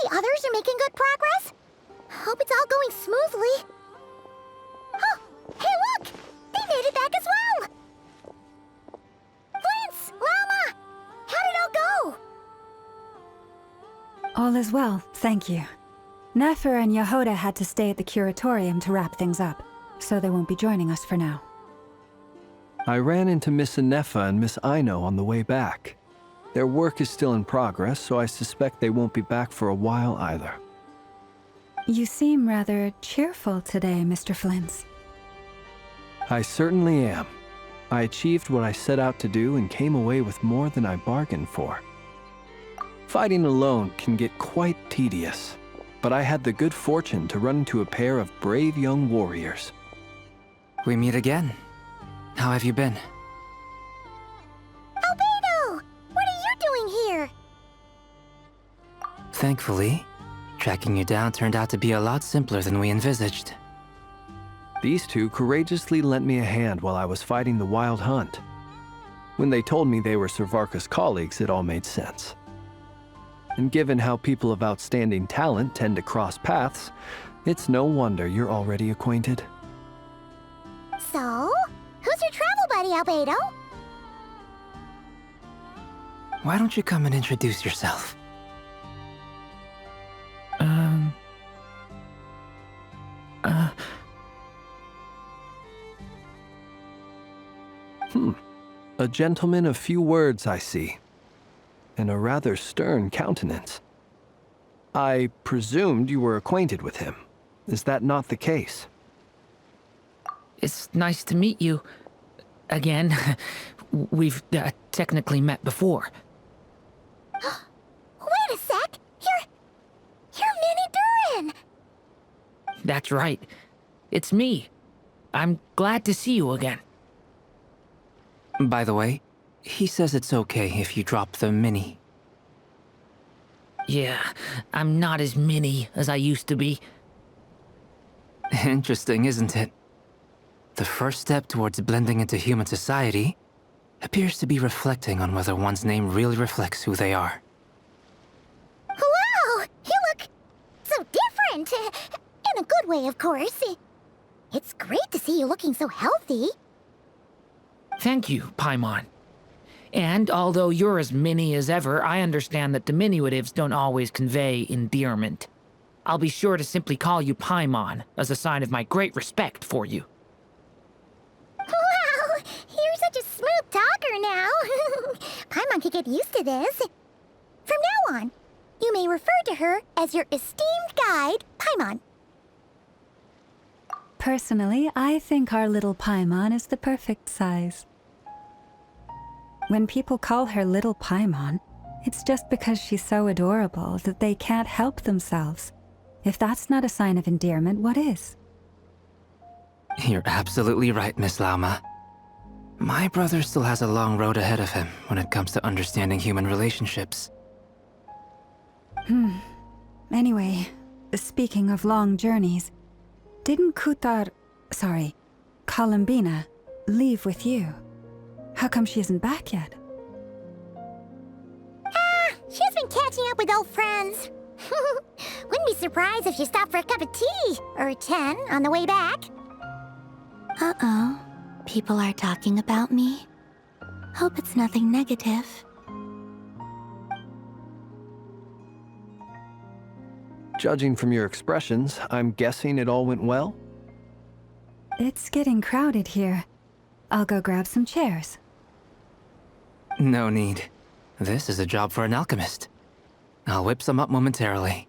the others are making good progress? Hope it's all going smoothly. Oh, hey look! They made it back as well! Prince! Llama! How did it all go? All is well, thank you. Nefer and Yehoda had to stay at the curatorium to wrap things up, so they won't be joining us for now. I ran into Miss Anefa and Miss Aino on the way back. Their work is still in progress, so I suspect they won't be back for a while either. You seem rather cheerful today, Mr. Flintz. I certainly am. I achieved what I set out to do and came away with more than I bargained for. Fighting alone can get quite tedious, but I had the good fortune to run into a pair of brave young warriors. We meet again. How have you been? Albedo! What are you doing here? Thankfully, tracking you down turned out to be a lot simpler than we envisaged. These two courageously lent me a hand while I was fighting the Wild Hunt. When they told me they were Servarka's colleagues, it all made sense. And given how people of outstanding talent tend to cross paths, it's no wonder you're already acquainted. So, who's your travel buddy, Albedo? Why don't you come and introduce yourself? A gentleman of few words, I see, and a rather stern countenance. I presumed you were acquainted with him. Is that not the case? It's nice to meet you. Again. We've technically met before. Wait a sec! You're Minnie Durin! That's right. It's me. I'm glad to see you again. By the way, he says it's okay if you drop the mini. Yeah, I'm not as mini as I used to be. Interesting, isn't it? The first step towards blending into human society appears to be reflecting on whether one's name really reflects who they are. Wow! You look so different! In a good way, of course. It's great to see you looking so healthy. Thank you, Paimon. And although you're as mini as ever, I understand that diminutives don't always convey endearment. I'll be sure to simply call you Paimon as a sign of my great respect for you. Wow! You're such a smooth talker now. Paimon could get used to this. From now on, you may refer to her as your esteemed guide, Paimon. Personally, I think our little Paimon is the perfect size. When people call her Little Paimon, it's just because she's so adorable that they can't help themselves. If that's not a sign of endearment, what is? You're absolutely right, Miss Lauma. My brother still has a long road ahead of him when it comes to understanding human relationships. Anyway, speaking of long journeys, didn't Columbina, leave with you? How come she isn't back yet? She's been catching up with old friends. Wouldn't be surprised if she stopped for a cup of tea or 10 on the way back. Uh-oh. People are talking about me. Hope it's nothing negative. Judging from your expressions, I'm guessing it all went well? It's getting crowded here. I'll go grab some chairs. No need. This is a job for an alchemist. I'll whip some up momentarily.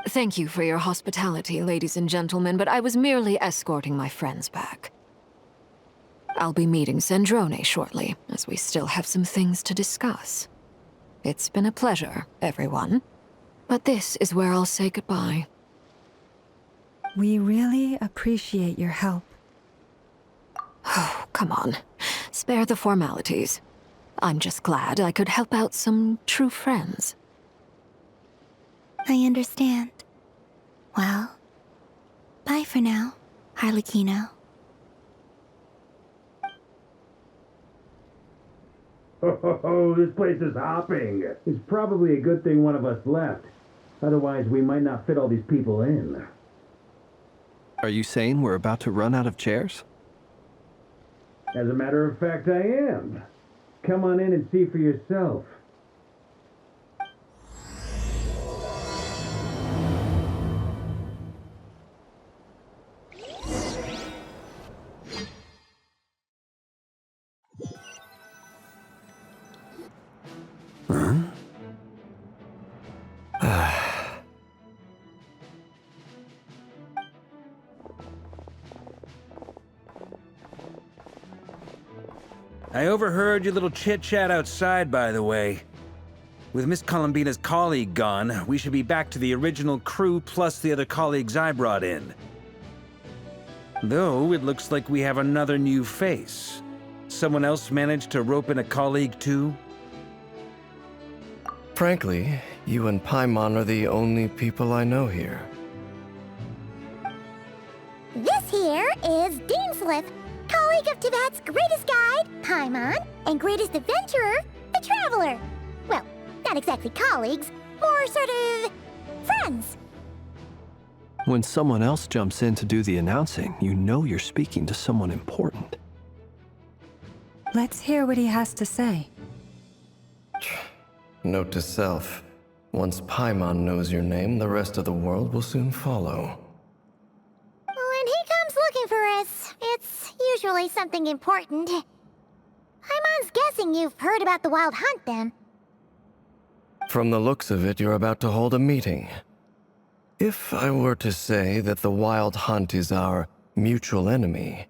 Thank you for your hospitality, ladies and gentlemen, but I was merely escorting my friends back. I'll be meeting Sandrone shortly, as we still have some things to discuss. It's been a pleasure, everyone. But this is where I'll say goodbye. We really appreciate your help. Oh, come on. Spare the formalities. I'm just glad I could help out some true friends. I understand. Well, bye for now, Harlequino. Oh, this place is hopping. It's probably a good thing one of us left. Otherwise, we might not fit all these people in. Are you saying we're about to run out of chairs? As a matter of fact, I am. Come on in and see for yourself. I overheard your little chit-chat outside, by the way. With Miss Columbina's colleague gone, we should be back to the original crew plus the other colleagues I brought in. Though, it looks like we have another new face. Someone else managed to rope in a colleague, too? Frankly, you and Paimon are the only people I know here. This here is Deansliff, colleague of Tibet's greatest guide, Paimon, and greatest adventurer, the Traveler. Well, not exactly colleagues, more sort of friends. When someone else jumps in to do the announcing, you know you're speaking to someone important. Let's hear what he has to say. Note to self, once Paimon knows your name, the rest of the world will soon follow. When he comes looking for us, it's usually something important. Paimon's guessing you've heard about the Wild Hunt, then. From the looks of it, you're about to hold a meeting. If I were to say that the Wild Hunt is our mutual enemy,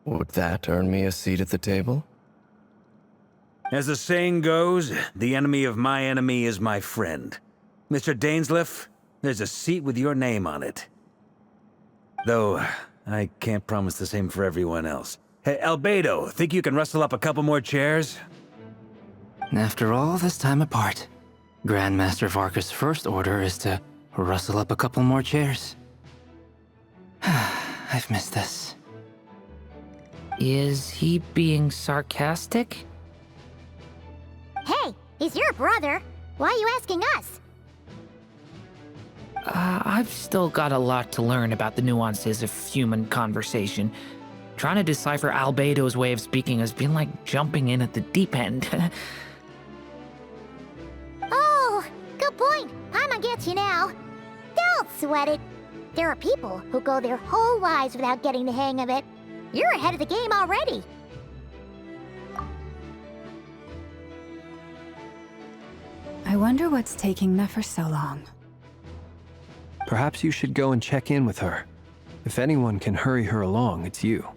would that earn me a seat at the table? As the saying goes, the enemy of my enemy is my friend. Mr. Dainsliff, there's a seat with your name on it. Though, I can't promise the same for everyone else. Hey, Albedo, think you can rustle up a couple more chairs? After all this time apart, Grandmaster Varka's first order is to rustle up a couple more chairs. I've missed this. Is he being sarcastic? Hey, he's your brother. Why are you asking us? I've still got a lot to learn about the nuances of human conversation. Trying to decipher Albedo's way of speaking has been like jumping in at the deep end. Oh, good point. Paimon gets you now. Don't sweat it. There are people who go their whole lives without getting the hang of it. You're ahead of the game already. I wonder what's taking Nefer so long. Perhaps you should go and check in with her. If anyone can hurry her along, it's you.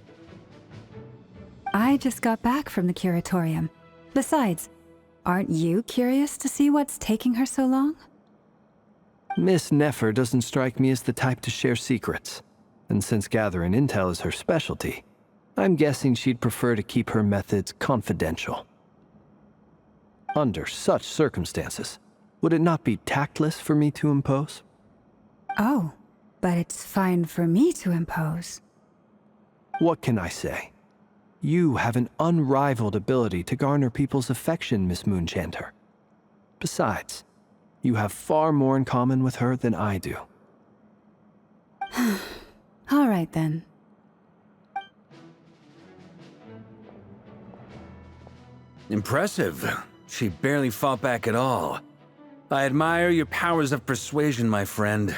I just got back from the curatorium. Besides, aren't you curious to see what's taking her so long? Miss Nefer doesn't strike me as the type to share secrets. And since gathering intel is her specialty, I'm guessing she'd prefer to keep her methods confidential. Under such circumstances, would it not be tactless for me to impose? Oh, but it's fine for me to impose. What can I say? You have an unrivaled ability to garner people's affection, Miss Moonchanter. Besides, you have far more in common with her than I do. All right, then. Impressive. She barely fought back at all. I admire your powers of persuasion, my friend.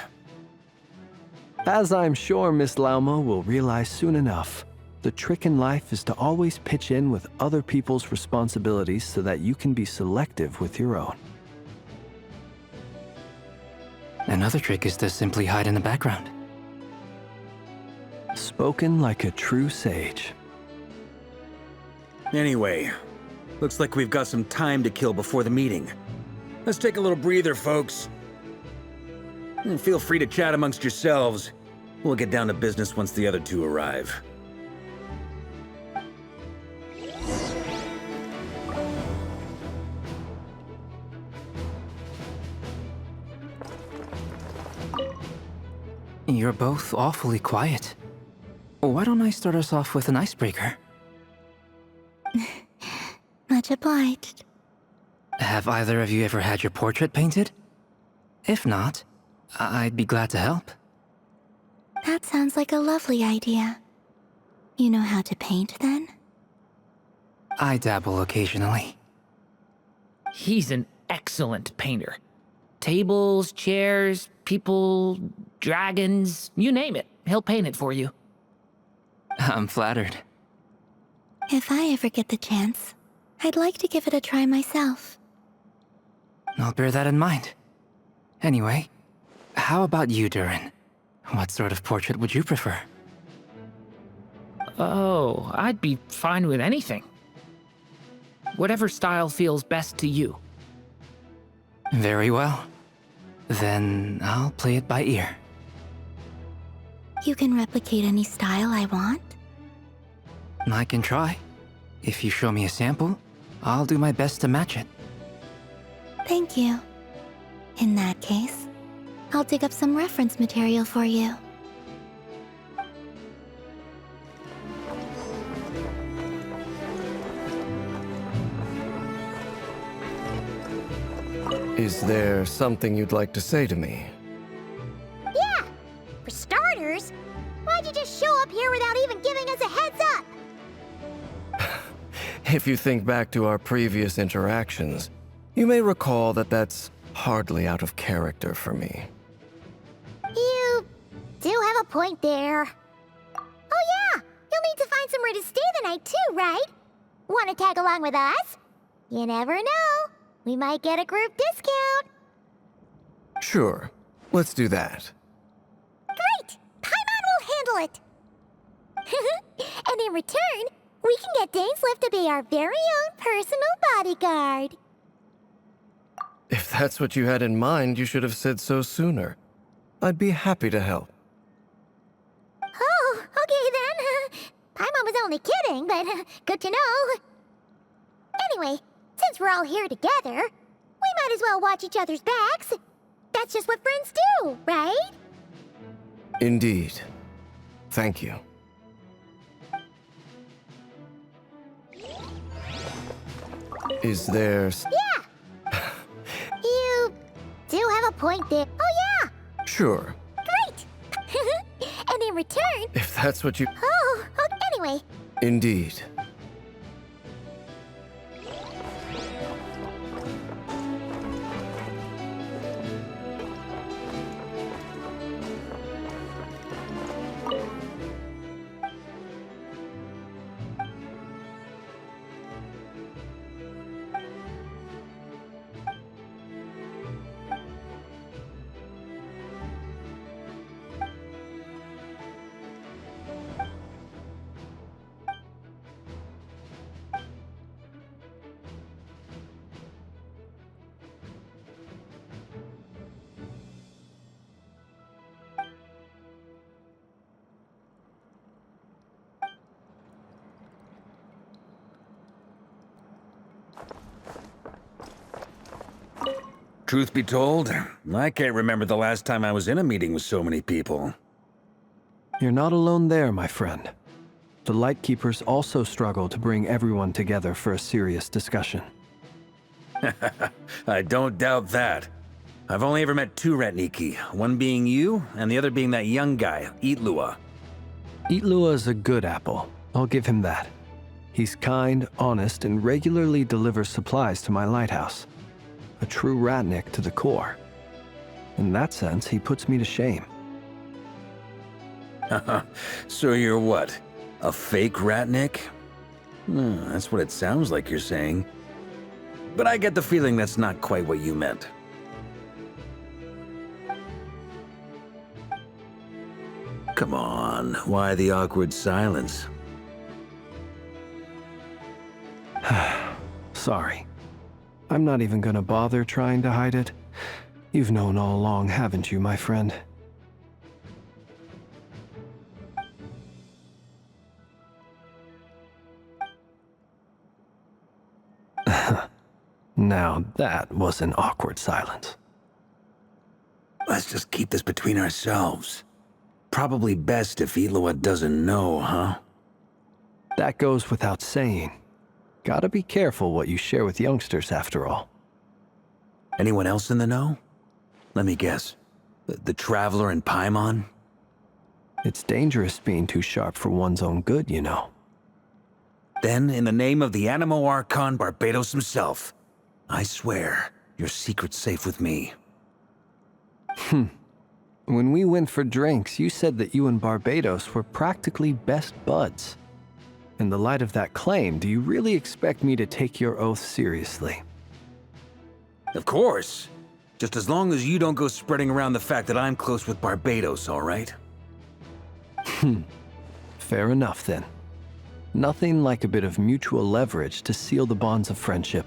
As I'm sure Miss Lauma will realize soon enough, the trick in life is to always pitch in with other people's responsibilities so that you can be selective with your own. Another trick is to simply hide in the background. Spoken like a true sage. Anyway, looks like we've got some time to kill before the meeting. Let's take a little breather, folks. And feel free to chat amongst yourselves. We'll get down to business once the other two arrive. You're both awfully quiet. Why don't I start us off with an icebreaker? Much Much obliged. Have either of you ever had your portrait painted? If not, I'd be glad to help. That sounds like a lovely idea. You know how to paint, then? I dabble occasionally. He's an excellent painter. Tables, chairs, people, dragons, you name it. He'll paint it for you. I'm flattered. If I ever get the chance, I'd like to give it a try myself. I'll bear that in mind. Anyway, how about you, Durin? What sort of portrait would you prefer? Oh, I'd be fine with anything. Whatever style feels best to you. Very well. Then I'll play it by ear. You can replicate any style I want? I can try. If you show me a sample, I'll do my best to match it. Thank you. In that case, I'll dig up some reference material for you. Is there something you'd like to say to me? Yeah! For starters, why'd you just show up here without even giving us a heads up? If you think back to our previous interactions, you may recall that that's hardly out of character for me. You do have a point there. Oh yeah! You'll need to find somewhere to stay the night too, right? Wanna tag along with us? You never know. We might get a group discount. Sure, let's do that. Great! Paimon will handle it! And in return, we can get Dainsliff to be our very own personal bodyguard. If that's what you had in mind, you should have said so sooner. I'd be happy to help. Oh, okay then. Paimon was only kidding, but good to know. Anyway, since we're all here together, we might as well watch each other's backs. That's just what friends do, right? Indeed. Thank you. Is there... Yeah! You do have a point there. Oh yeah! Sure. Great! And in return... If that's what you... Oh, anyway. Indeed. Truth be told, I can't remember the last time I was in a meeting with so many people. You're not alone there, my friend. The Lightkeepers also struggle to bring everyone together for a serious discussion. I don't doubt that. I've only ever met two Ratniki, one being you, and the other being that young guy, Itlua. Itlua is a good apple, I'll give him that. He's kind, honest, and regularly delivers supplies to my lighthouse. A true Ratnik to the core. In that sense, he puts me to shame. So you're what? A fake Ratnik? That's what it sounds like you're saying. But I get the feeling that's not quite what you meant. Come on, why the awkward silence? Sorry. I'm not even gonna bother trying to hide it. You've known all along, haven't you, my friend? Now that was an awkward silence. Let's just keep this between ourselves. Probably best if Itlua doesn't know, huh? That goes without saying. Gotta be careful what you share with youngsters, after all. Anyone else in the know? Let me guess. The Traveler and Paimon? It's dangerous being too sharp for one's own good, you know. Then, in the name of the Animo Archon Barbados himself, I swear your secret's safe with me. When we went for drinks, you said that you and Barbados were practically best buds. In the light of that claim, do you really expect me to take your oath seriously? Of course. Just as long as you don't go spreading around the fact that I'm close with Barbados, all right? Fair enough, then. Nothing like a bit of mutual leverage to seal the bonds of friendship.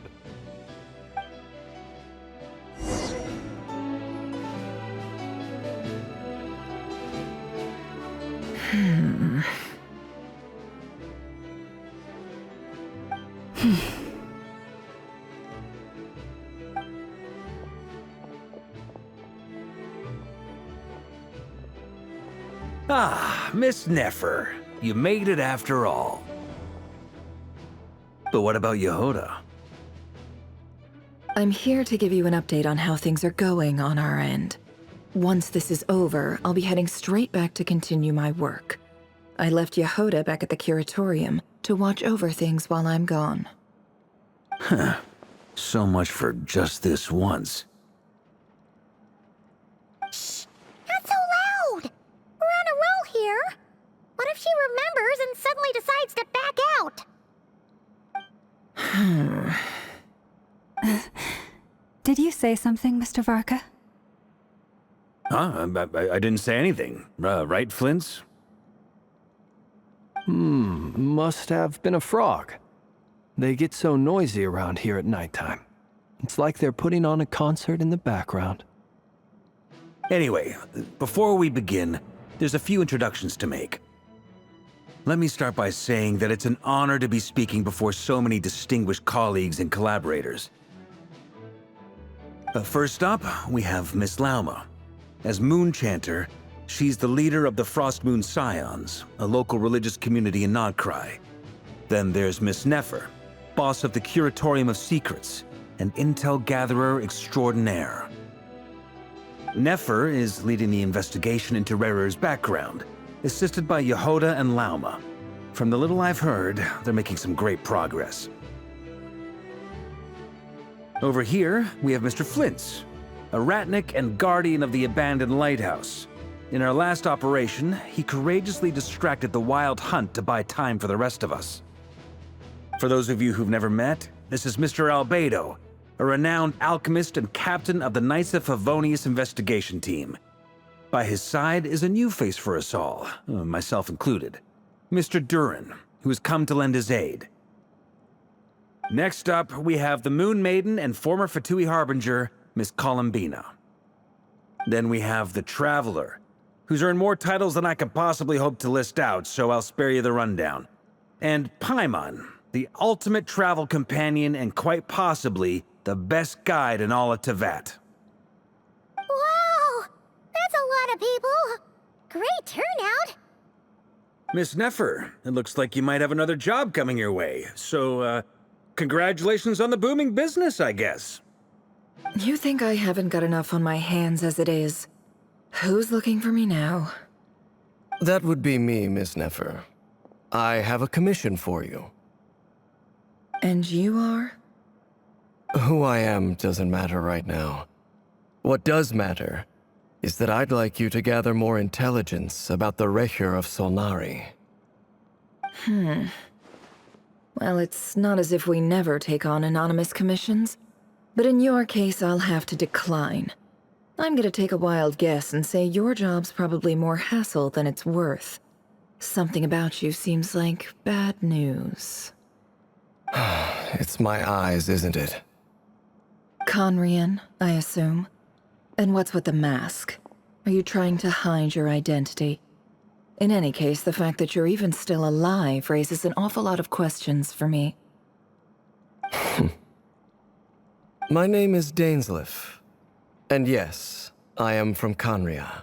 Ah, Miss Nefer. You made it after all. But what about Yehoda? I'm here to give you an update on how things are going on our end. Once this is over, I'll be heading straight back to continue my work. I left Yehoda back at the curatorium to watch over things while I'm gone. Huh. So much for just this once. Shh! Not so loud! We're on a roll here. What if she remembers and suddenly decides to back out? Did you say something, Mr. Varka? Huh? I didn't say anything. Right, Flint's? Must have been a frog. They get so noisy around here at nighttime. It's like they're putting on a concert in the background. Anyway, before we begin, there's a few introductions to make. Let me start by saying that it's an honor to be speaking before so many distinguished colleagues and collaborators. First up, we have Miss Lauma. As Moon Chanter, she's the leader of the Frost Moon Scions, a local religious community in Nodcry. Then there's Miss Nefer, boss of the Curatorium of Secrets, an intel gatherer extraordinaire. Nefer is leading the investigation into Rerer's background, assisted by Yehoda and Lauma. From the little I've heard, they're making some great progress. Over here, we have Mr. Flint's, a Ratnik and guardian of the abandoned lighthouse. In our last operation, he courageously distracted the Wild Hunt to buy time for the rest of us. For those of you who've never met, this is Mr. Albedo, a renowned alchemist and captain of the Knights of Favonius investigation team. By his side is a new face for us all, myself included, Mr. Durin, who has come to lend his aid. Next up, we have the Moon Maiden and former Fatui Harbinger, Miss Columbina. Then we have the Traveler, who's earned more titles than I could possibly hope to list out, so I'll spare you the rundown. And Paimon, the ultimate travel companion and quite possibly the best guide in all of Teyvat. Wow! That's a lot of people! Great turnout! Miss Nefer, it looks like you might have another job coming your way, so, congratulations on the booming business, I guess. You think I haven't got enough on my hands as it is? Who's looking for me now? That would be me, Miss Nefer. I have a commission for you. And you are? Who I am doesn't matter right now. What does matter is that I'd like you to gather more intelligence about the Recher of Solnari. Well, it's not as if we never take on anonymous commissions. But in your case, I'll have to decline. I'm gonna take a wild guess and say your job's probably more hassle than it's worth. Something about you seems like bad news. It's my eyes, isn't it? Conrian, I assume. And what's with the mask? Are you trying to hide your identity? In any case, the fact that you're even still alive raises an awful lot of questions for me. My name is Dainsleif. And yes, I am from Conria.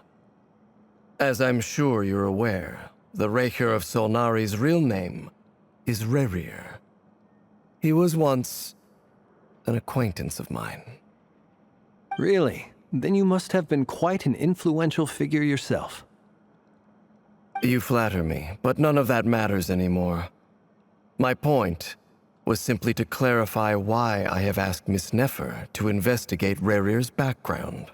As I'm sure you're aware, the Recher of Solnari's real name is Rerir. He was once an acquaintance of mine. Really? Then you must have been quite an influential figure yourself. You flatter me, but none of that matters anymore. My point was simply to clarify why I have asked Miss Nefer to investigate Rerir's background.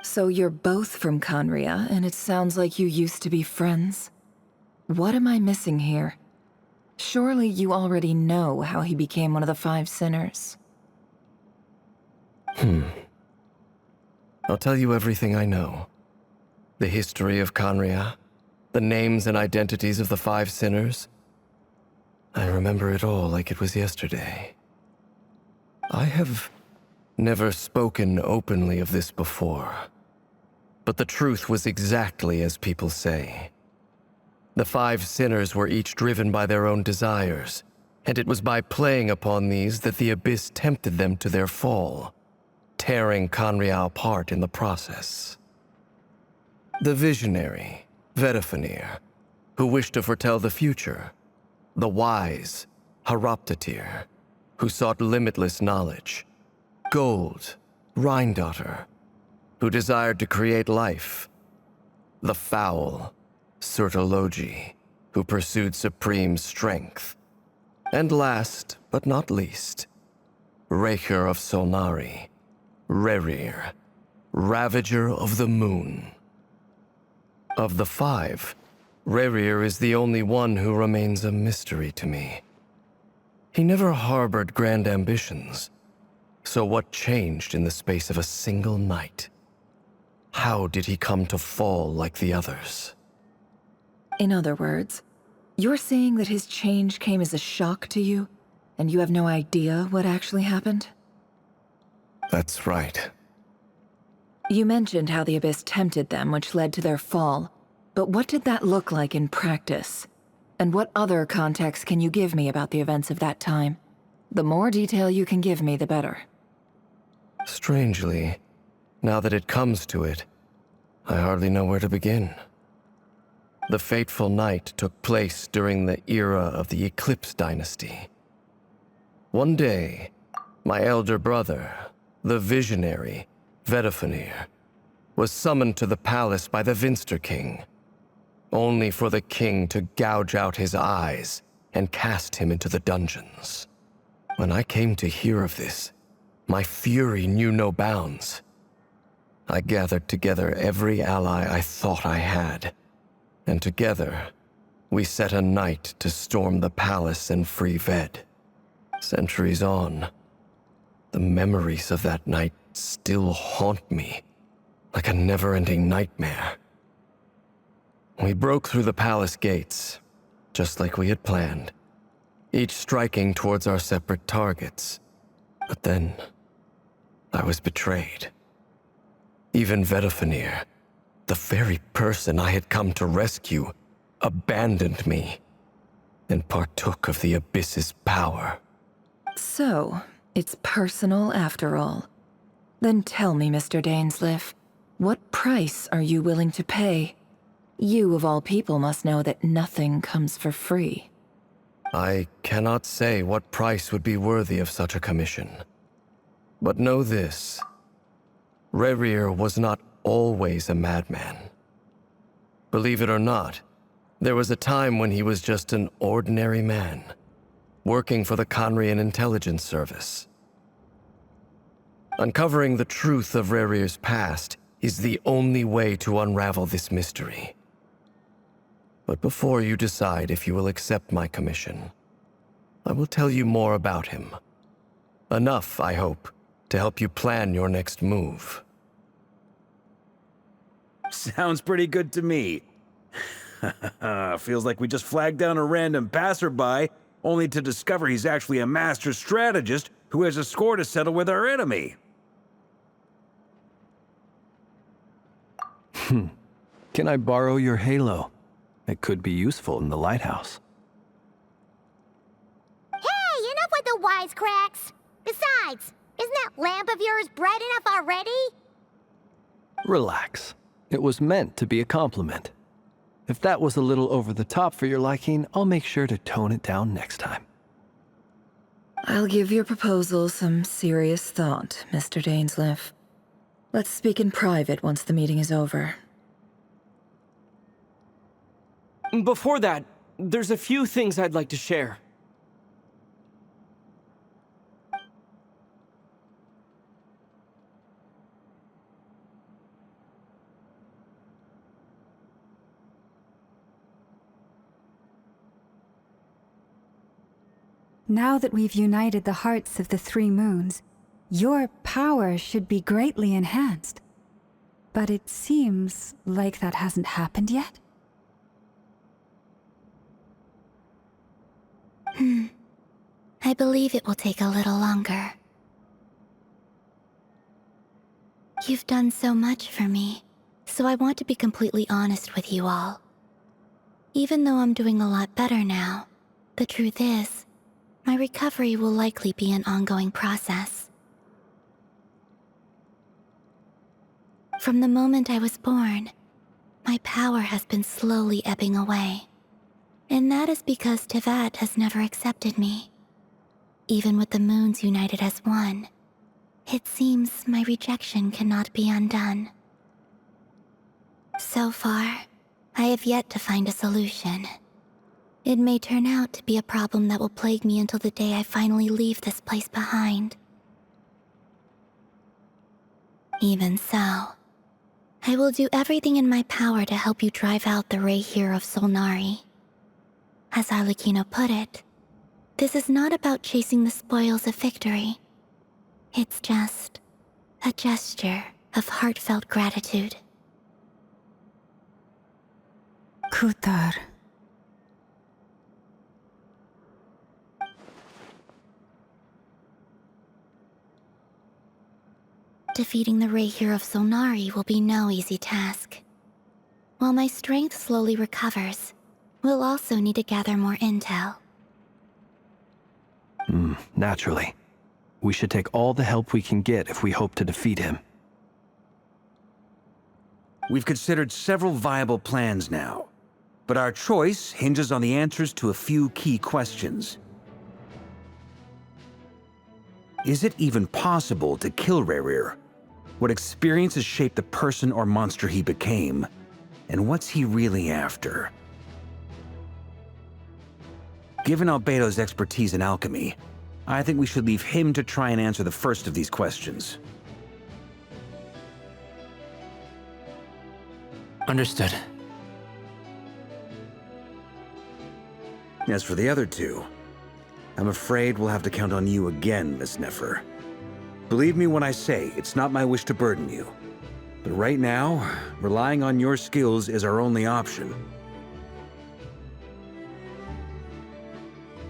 So you're both from Conria, and it sounds like you used to be friends. What am I missing here? Surely you already know how he became one of the Five Sinners. I'll tell you everything I know. The history of Conria, the names and identities of the Five Sinners. I remember it all like it was yesterday. I have never spoken openly of this before, but the truth was exactly as people say. The Five Sinners were each driven by their own desires, and it was by playing upon these that the Abyss tempted them to their fall, tearing Conria apart in the process. The visionary, Vedifenir, who wished to foretell the future. The wise, Haroptatir, who sought limitless knowledge. Gold, Rhindaughter, who desired to create life. The foul, Surtologi, who pursued supreme strength. And last, but not least, Raker of Solnari, Rerir, Ravager of the Moon. Of the five, Rerir is the only one who remains a mystery to me. He never harbored grand ambitions, so what changed in the space of a single night? How did he come to fall like the others? In other words, you're saying that his change came as a shock to you, and you have no idea what actually happened? That's right. You mentioned how the Abyss tempted them, which led to their fall. But what did that look like in practice? And what other context can you give me about the events of that time? The more detail you can give me, the better. Strangely, now that it comes to it, I hardly know where to begin. The fateful night took place during the era of the Eclipse Dynasty. One day, my elder brother, the visionary, Vedifenir, was summoned to the palace by the Vinster King, only for the king to gouge out his eyes and cast him into the dungeons. When I came to hear of this, my fury knew no bounds. I gathered together every ally I thought I had, and together, we set a night to storm the palace and free Ved. Centuries on, the memories of that night still haunt me like a never-ending nightmare. We broke through the palace gates, just like we had planned, each striking towards our separate targets. But then, I was betrayed. Even Vedifenir, the very person I had come to rescue, abandoned me and partook of the Abyss's power. So, it's personal after all. Then tell me, Mr. Dainsleif, what price are you willing to pay? You, of all people, must know that nothing comes for free. I cannot say what price would be worthy of such a commission. But know this. Rerir was not always a madman. Believe it or not, there was a time when he was just an ordinary man, working for the Conrian Intelligence Service. Uncovering the truth of Rerir's past is the only way to unravel this mystery. But before you decide if you will accept my commission, I will tell you more about him. Enough, I hope, to help you plan your next move. Sounds pretty good to me. Feels like we just flagged down a random passerby, only to discover he's actually a master strategist who has a score to settle with our enemy. Can I borrow your halo? It could be useful in the lighthouse. Hey, enough with the wisecracks! Besides, isn't that lamp of yours bright enough already? Relax. It was meant to be a compliment. If that was a little over the top for your liking, I'll make sure to tone it down next time. I'll give your proposal some serious thought, Mr. Dainsleif. Let's speak in private once the meeting is over. Before that, there's a few things I'd like to share. Now that we've united the hearts of the three moons, your power should be greatly enhanced. But it seems like that hasn't happened yet. I believe it will take a little longer. You've done so much for me, so I want to be completely honest with you all. Even though I'm doing a lot better now, the truth is, my recovery will likely be an ongoing process. From the moment I was born, my power has been slowly ebbing away. And that is because Teyvat has never accepted me. Even with the moons united as one, it seems my rejection cannot be undone. So far, I have yet to find a solution. It may turn out to be a problem that will plague me until the day I finally leave this place behind. Even so, I will do everything in my power to help you drive out the Rayhir of Solnari. As Arlecchino put it, this is not about chasing the spoils of victory. It's just a gesture of heartfelt gratitude. Kutar. Defeating the Rayhir of Solnari will be no easy task. While my strength slowly recovers, we'll also need to gather more intel. Naturally. We should take all the help we can get if we hope to defeat him. We've considered several viable plans now, but our choice hinges on the answers to a few key questions. Is it even possible to kill Rayhir? What experiences shaped the person or monster he became? And what's he really after? Given Albedo's expertise in alchemy, I think we should leave him to try and answer the first of these questions. Understood. As for the other two, I'm afraid we'll have to count on you again, Miss Nefer. Believe me when I say it's not my wish to burden you. But right now, relying on your skills is our only option.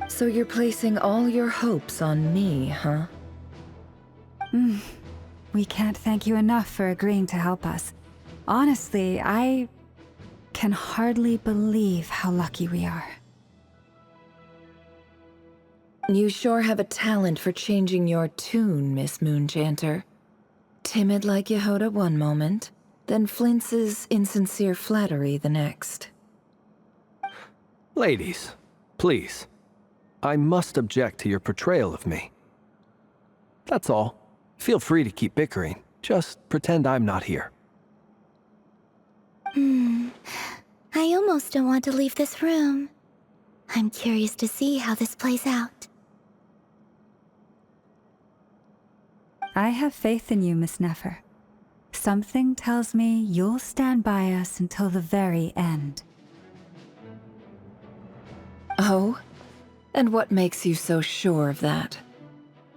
So you're placing all your hopes on me, huh? We can't thank you enough for agreeing to help us. Honestly, I can hardly believe how lucky we are. You sure have a talent for changing your tune, Miss Moonchanter. Timid like Yehoda one moment, then flinches insincere flattery the next. Ladies, please. I must object to your portrayal of me. That's all. Feel free to keep bickering. Just pretend I'm not here. I almost don't want to leave this room. I'm curious to see how this plays out. I have faith in you, Miss Nefer. Something tells me you'll stand by us until the very end. Oh? And what makes you so sure of that?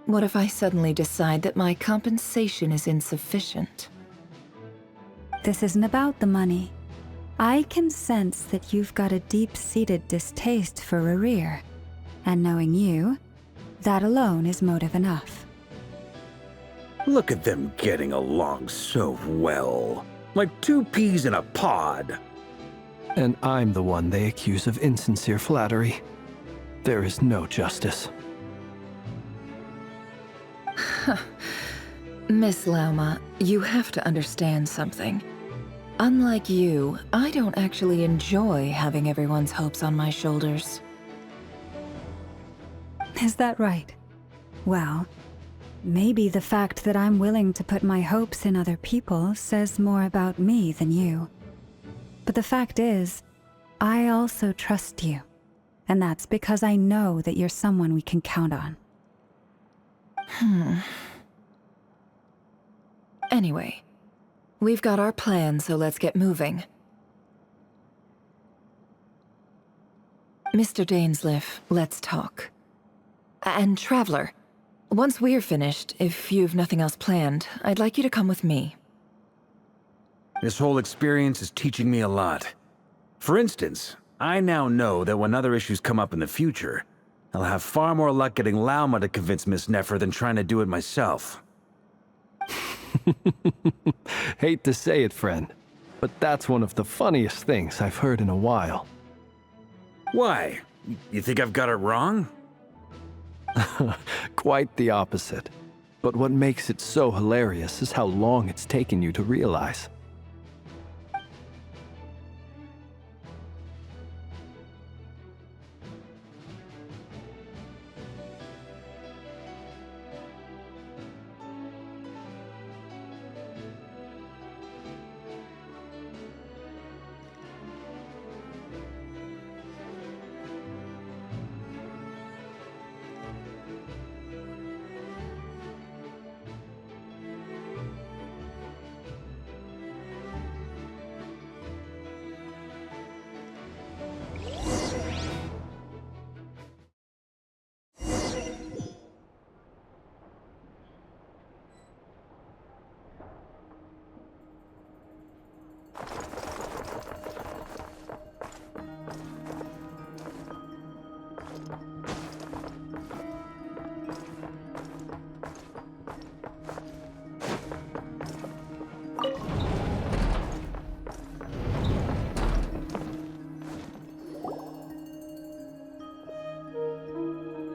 What if I suddenly decide that my compensation is insufficient? This isn't about the money. I can sense that you've got a deep-seated distaste for Rayhir, and knowing you, that alone is motive enough. Look at them getting along so well. Like two peas in a pod. And I'm the one they accuse of insincere flattery. There is no justice. Miss Lauma, you have to understand something. Unlike you, I don't actually enjoy having everyone's hopes on my shoulders. Is that right? Well, maybe the fact that I'm willing to put my hopes in other people says more about me than you. But the fact is, I also trust you. And that's because I know that you're someone we can count on. Anyway, we've got our plan, so let's get moving. Mr. Dainsleif, let's talk. And Traveler, once we're finished, if you've nothing else planned, I'd like you to come with me. This whole experience is teaching me a lot. For instance, I now know that when other issues come up in the future, I'll have far more luck getting Lauma to convince Miss Nefer than trying to do it myself. Hate to say it, friend, but that's one of the funniest things I've heard in a while. Why? You think I've got it wrong? Quite the opposite. But what makes it so hilarious is how long it's taken you to realize.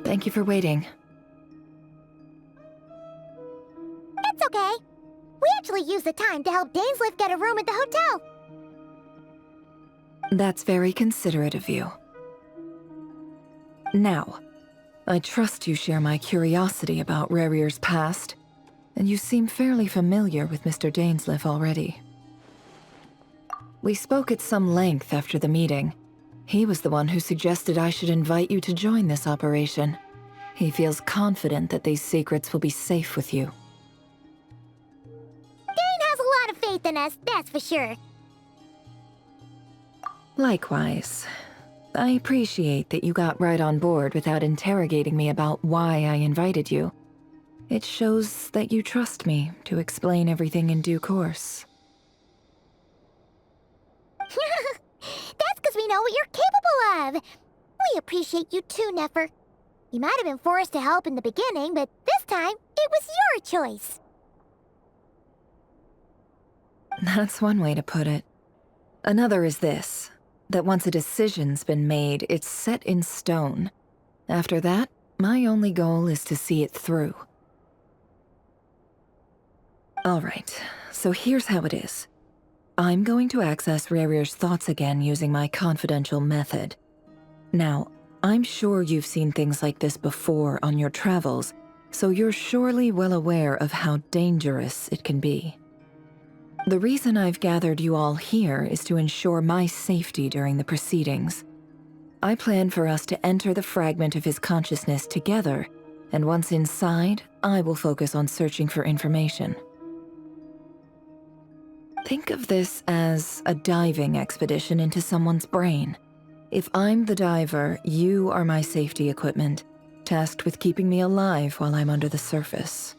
Thank you for waiting. It's okay. We actually used the time to help Dainsleif get a room at the hotel. That's very considerate of you. Now, I trust you share my curiosity about Rarier's past, and you seem fairly familiar with Mr. Dainsleif already. We spoke at some length after the meeting. He was the one who suggested I should invite you to join this operation. He feels confident that these secrets will be safe with you. Dane has a lot of faith in us, that's for sure. Likewise. I appreciate that you got right on board without interrogating me about why I invited you. It shows that you trust me to explain everything in due course. That's because we know what you're capable of. We appreciate you too, Nefer. You might have been forced to help in the beginning, but this time, it was your choice. That's one way to put it. Another is this, that once a decision's been made, it's set in stone. After that, my only goal is to see it through. Alright, so here's how it is. I'm going to access Rarier's thoughts again using my confidential method. Now, I'm sure you've seen things like this before on your travels, so you're surely well aware of how dangerous it can be. The reason I've gathered you all here is to ensure my safety during the proceedings. I plan for us to enter the fragment of his consciousness together, and once inside, I will focus on searching for information. Think of this as a diving expedition into someone's brain. If I'm the diver, you are my safety equipment, tasked with keeping me alive while I'm under the surface.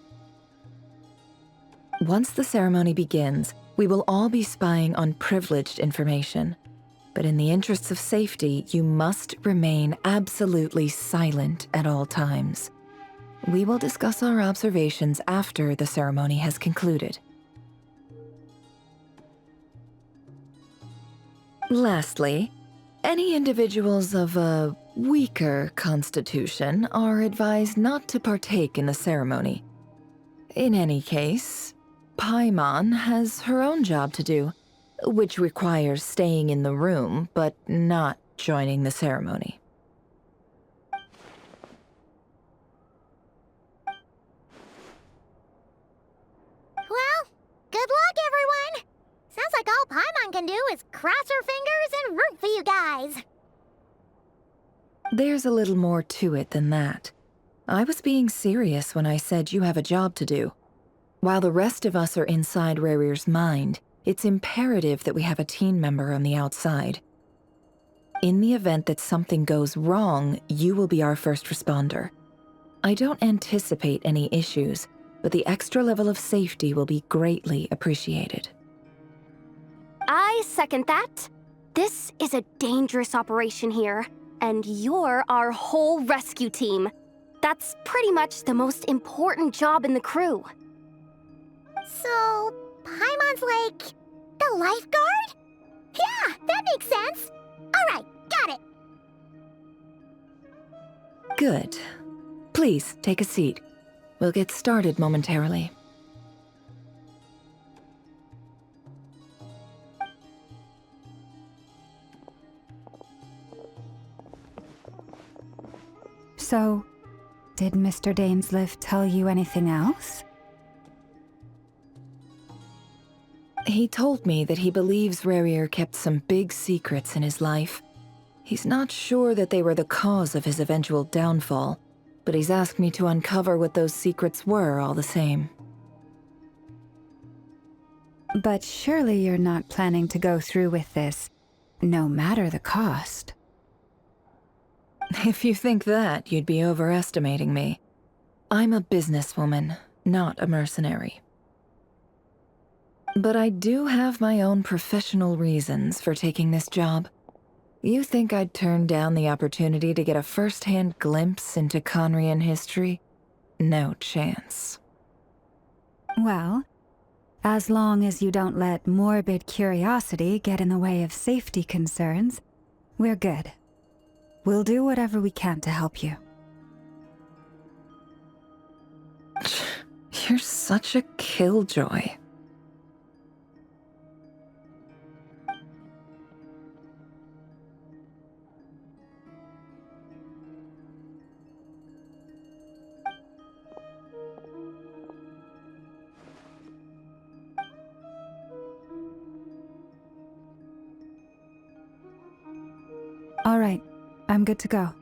Once the ceremony begins, we will all be spying on privileged information. But in the interests of safety, you must remain absolutely silent at all times. We will discuss our observations after the ceremony has concluded. Lastly, any individuals of a weaker constitution are advised not to partake in the ceremony. In any case, Paimon has her own job to do, which requires staying in the room but not joining the ceremony. can do is cross our fingers and root for you guys. There's a little more to it than that. I was being serious when I said you have a job to do. While the rest of us are inside Rarir's mind, it's imperative that we have a team member on the outside. In the event that something goes wrong, you will be our first responder. I don't anticipate any issues, but the extra level of safety will be greatly appreciated. I second that. This is a dangerous operation here, and you're our whole rescue team. That's pretty much the most important job in the crew. So, Paimon's like the lifeguard? Yeah, that makes sense. All right, got it. Good. Please, take a seat. We'll get started momentarily. So, did Mr. Dainsleif tell you anything else? He told me that he believes Rarir kept some big secrets in his life. He's not sure that they were the cause of his eventual downfall, but he's asked me to uncover what those secrets were all the same. But surely you're not planning to go through with this, no matter the cost. If you think that, you'd be overestimating me. I'm a businesswoman, not a mercenary. But I do have my own professional reasons for taking this job. You think I'd turn down the opportunity to get a first-hand glimpse into Conrian history? No chance. Well, as long as you don't let morbid curiosity get in the way of safety concerns, we're good. We'll do whatever we can to help you. You're such a killjoy. All right, I'm good to go.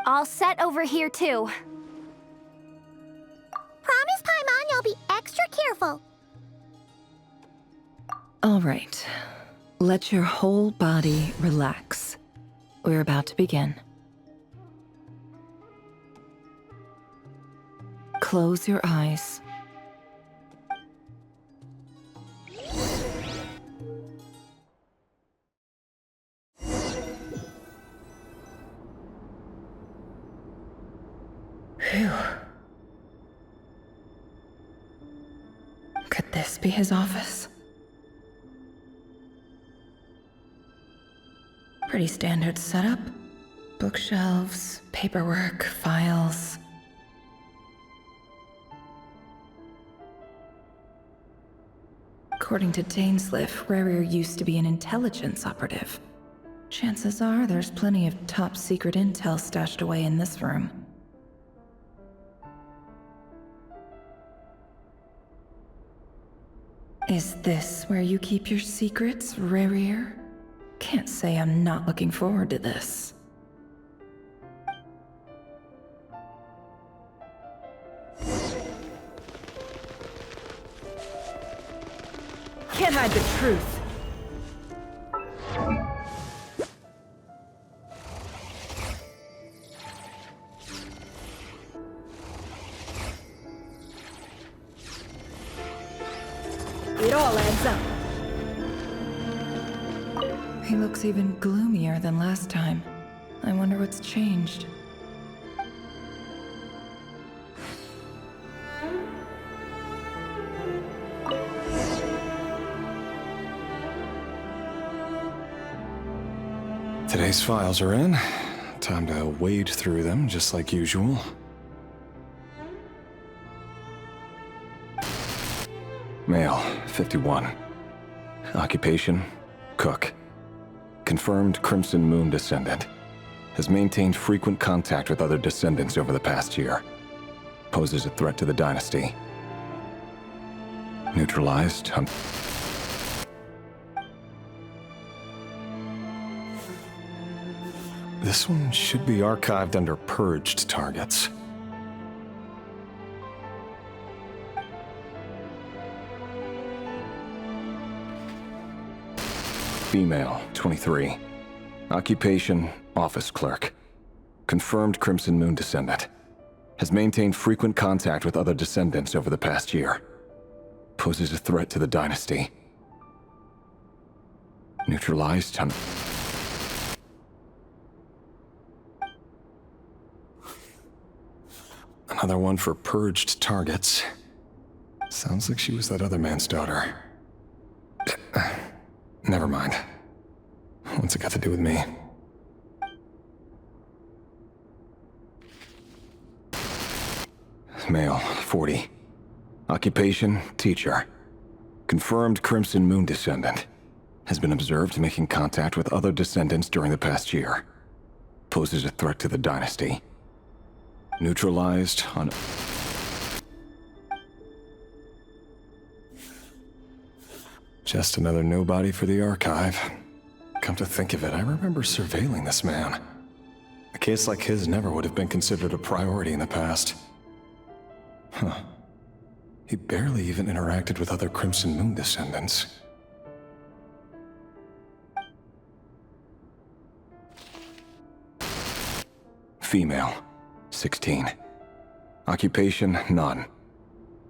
All set over here, too. Promise, Paimon, you'll be extra careful. All right. Let your whole body relax. We're about to begin. Close your eyes. Phew. Could this be his office? Pretty standard setup. Bookshelves, paperwork, files. According to Dainsleif, Rarir used to be an intelligence operative. Chances are there's plenty of top-secret intel stashed away in this room. Is this where you keep your secrets, Rarir? Can't say I'm not looking forward to this. Can't hide the truth. It all adds up. He looks even gloomier than last time. I wonder what's changed. Today's files are in. Time to wade through them, just like usual. Male, 51. Occupation, cook. Confirmed Crimson Moon descendant. Has maintained frequent contact with other descendants over the past year. Poses a threat to the dynasty. Neutralized. This one should be archived under purged targets. Female, 23. Occupation, office clerk. Confirmed Crimson Moon descendant. Has maintained frequent contact with other descendants over the past year. Poses a threat to the dynasty. Neutralized on... Another one for purged targets. Sounds like she was that other man's daughter. Never mind. What's it got to do with me? Male, 40. Occupation, teacher. Confirmed Crimson Moon descendant. Has been observed making contact with other descendants during the past year. Poses a threat to the dynasty. Neutralized on... Just another nobody for the archive. Come to think of it, I remember surveilling this man. A case like his never would have been considered a priority in the past. Huh. He barely even interacted with other Crimson Moon descendants. Female, 16. Occupation, none.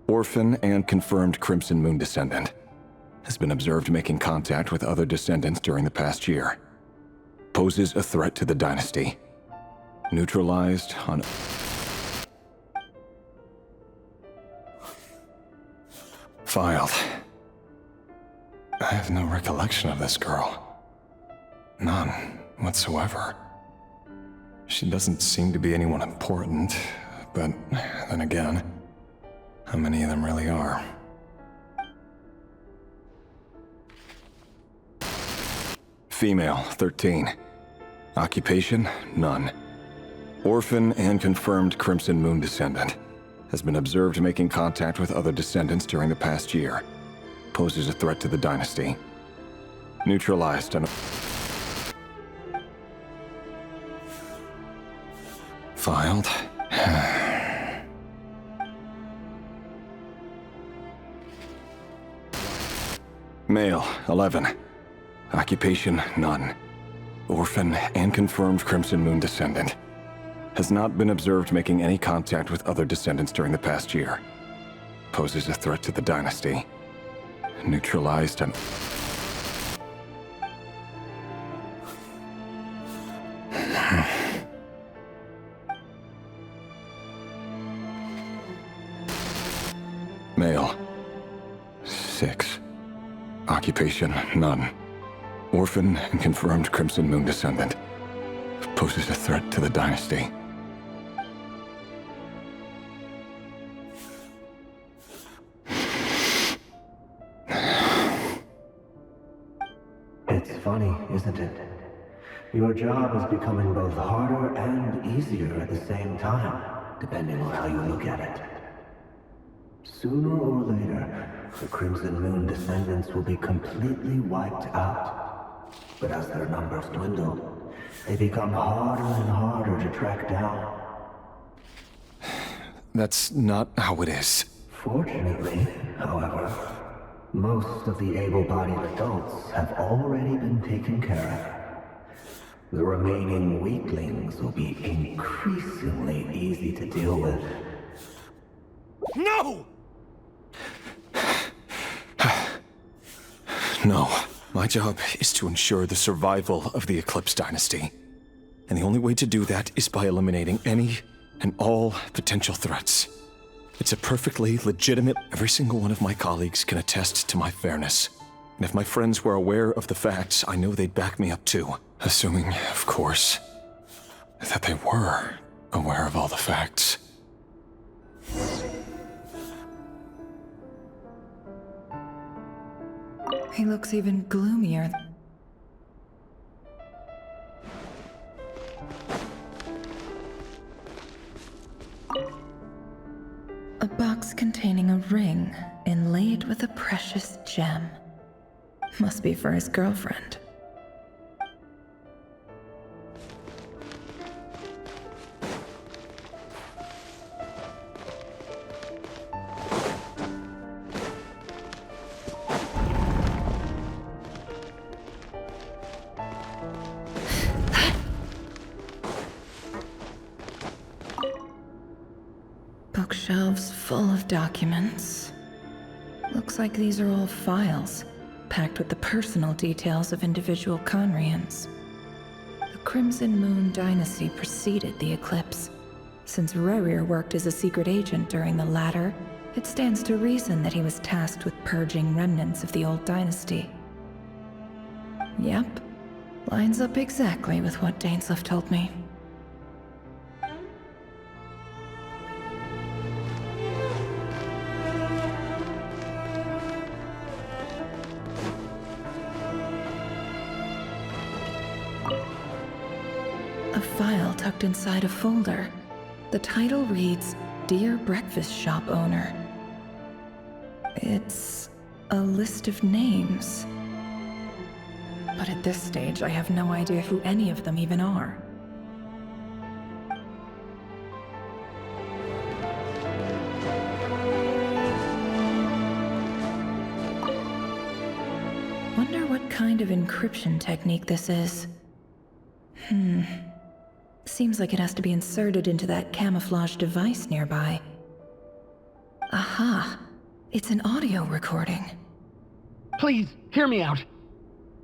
Orphan and confirmed Crimson Moon descendant. Has been observed making contact with other descendants during the past year. Poses a threat to the dynasty. Neutralized on... Filed. I have no recollection of this girl. None whatsoever. She doesn't seem to be anyone important, but then again, how many of them really are? Female, 13. Occupation, none. Orphan and confirmed Crimson Moon descendant. Has been observed making contact with other descendants during the past year. Poses a threat to the dynasty. Neutralized on... Filed. Male, 11. Occupation, none. Orphan and confirmed Crimson Moon descendant. Has not been observed making any contact with other descendants during the past year. Poses a threat to the dynasty. Neutralized and... Male. 6. Occupation, none. Orphan and confirmed Crimson Moon descendant. Poses a threat to the dynasty. It's funny, isn't it? Your job is becoming both harder and easier at the same time, depending on how you look at it. Sooner or later, the Crimson Moon descendants will be completely wiped out. But as their numbers dwindle, they become harder and harder to track down. That's not how it is. Fortunately, however, most of the able-bodied adults have already been taken care of. The remaining weaklings will be increasingly easy to deal with. No! No. My job is to ensure the survival of the Eclipse Dynasty. And the only way to do that is by eliminating any and all potential threats. It's a perfectly legitimate... Every single one of my colleagues can attest to my fairness. And if my friends were aware of the facts, I know they'd back me up too. Assuming, of course, that they were aware of all the facts. He looks even gloomier. A box containing a ring inlaid with a precious gem. Must be for his girlfriend. Shelves full of documents. Looks like these are all files, packed with the personal details of individual Conrians. The Crimson Moon dynasty preceded the eclipse. Since Rerir worked as a secret agent during the latter, it stands to reason that he was tasked with purging remnants of the old dynasty. Yep, lines up exactly with what Dainsleif told me. A file tucked inside a folder. The title reads, Dear Breakfast Shop Owner. It's a list of names. But at this stage, I have no idea who any of them even are. Wonder what kind of encryption technique this is. Seems like it has to be inserted into that camouflage device nearby. Aha! It's an audio recording. Please, hear me out.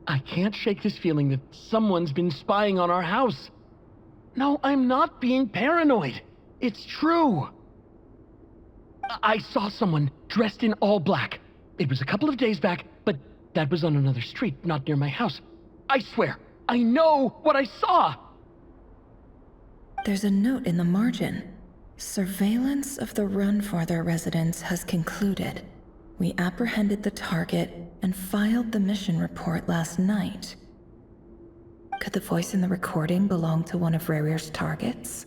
I can't shake this feeling that someone's been spying on our house. No, I'm not being paranoid. It's true. I saw someone dressed in all black. It was a couple of days back, but that was on another street, not near my house. I swear, I know what I saw! There's a note in the margin. Surveillance of the Runforther residence has concluded. We apprehended the target and filed the mission report last night. Could the voice in the recording belong to one of Rerir's targets?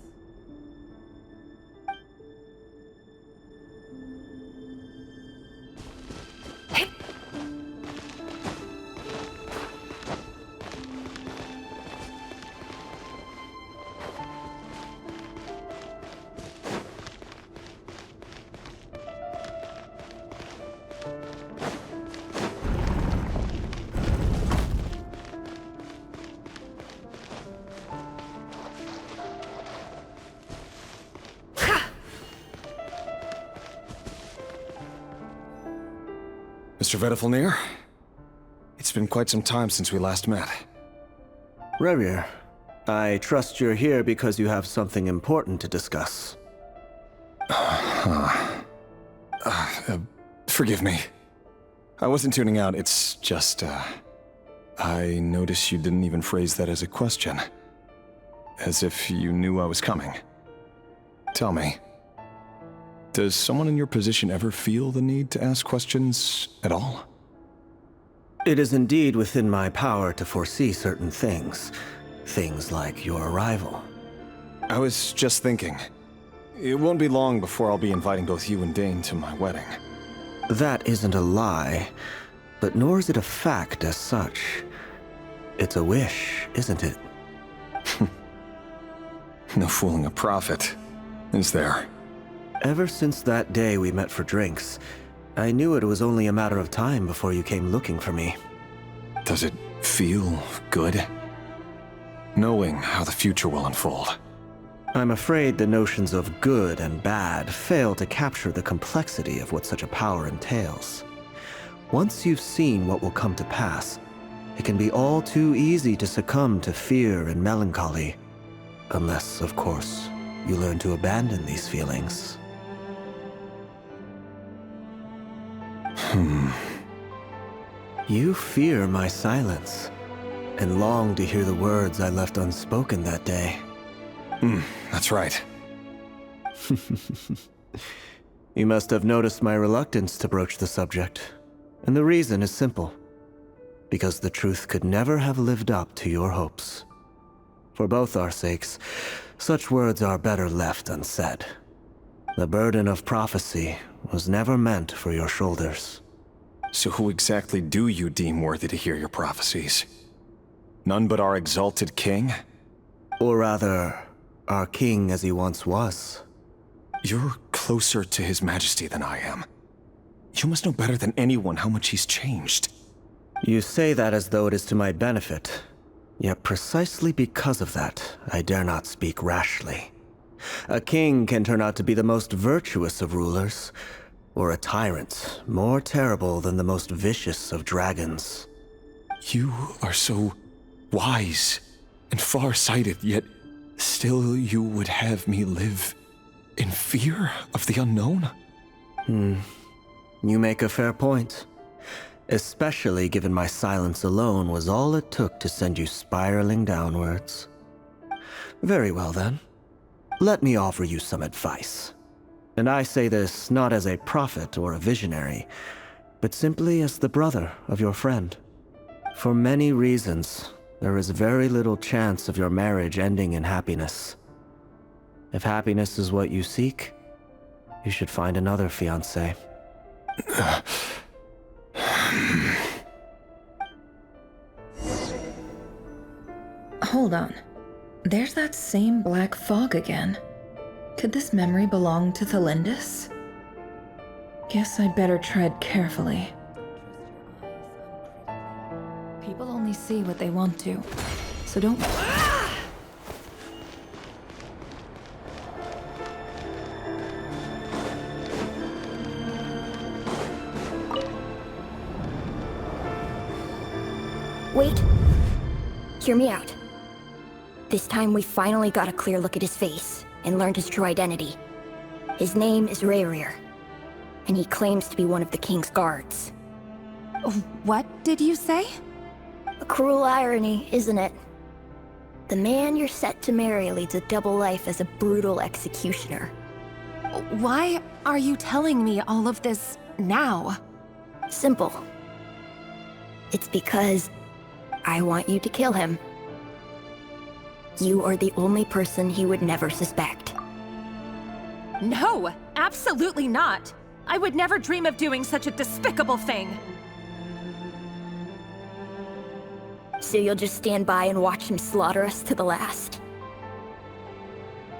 Mr. Vedifalnir? It's been quite some time since we last met. Rerir, I trust you're here because you have something important to discuss. Forgive me. I wasn't tuning out, it's just, I noticed you didn't even phrase that as a question. As if you knew I was coming. Tell me, does someone in your position ever feel the need to ask questions at all? It is indeed within my power to foresee certain things. Things like your arrival. I was just thinking. It won't be long before I'll be inviting both you and Dane to my wedding. That isn't a lie, but nor is it a fact as such. It's a wish, isn't it? No fooling a prophet, is there? Ever since that day we met for drinks, I knew it was only a matter of time before you came looking for me. Does it feel good? Knowing how the future will unfold. I'm afraid the notions of good and bad fail to capture the complexity of what such a power entails. Once you've seen what will come to pass, it can be all too easy to succumb to fear and melancholy. Unless, of course, you learn to abandon these feelings. You fear my silence, and long to hear the words I left unspoken that day. That's right. You must have noticed my reluctance to broach the subject, and the reason is simple. Because the truth could never have lived up to your hopes. For both our sakes, such words are better left unsaid. The burden of prophecy was never meant for your shoulders. So who exactly do you deem worthy to hear your prophecies? None but our exalted king? Or rather, our king as he once was. You're closer to his majesty than I am. You must know better than anyone how much he's changed. You say that as though it is to my benefit. Yet precisely because of that, I dare not speak rashly. A king can turn out to be the most virtuous of rulers, or a tyrant more terrible than the most vicious of dragons. You are so wise and far-sighted, yet still you would have me live in fear of the unknown? You make a fair point. Especially given my silence alone was all it took to send you spiraling downwards. Very well then. Let me offer you some advice. And I say this not as a prophet or a visionary, but simply as the brother of your friend. For many reasons, there is very little chance of your marriage ending in happiness. If happiness is what you seek, you should find another fiancé. Hold on. There's that same black fog again. Could this memory belong to Thelindis? Guess I'd better tread carefully. People only see what they want to, so don't... Wait. Hear me out. This time we finally got a clear look at his face and learned his true identity. His name is Rayrir, and he claims to be one of the king's guards. What did you say? A cruel irony, isn't it? The man you're set to marry leads a double life as a brutal executioner. Why are you telling me all of this now? Simple. It's because I want you to kill him. You are the only person he would never suspect. No, absolutely not. I would never dream of doing such a despicable thing. So you'll just stand by and watch him slaughter us to the last?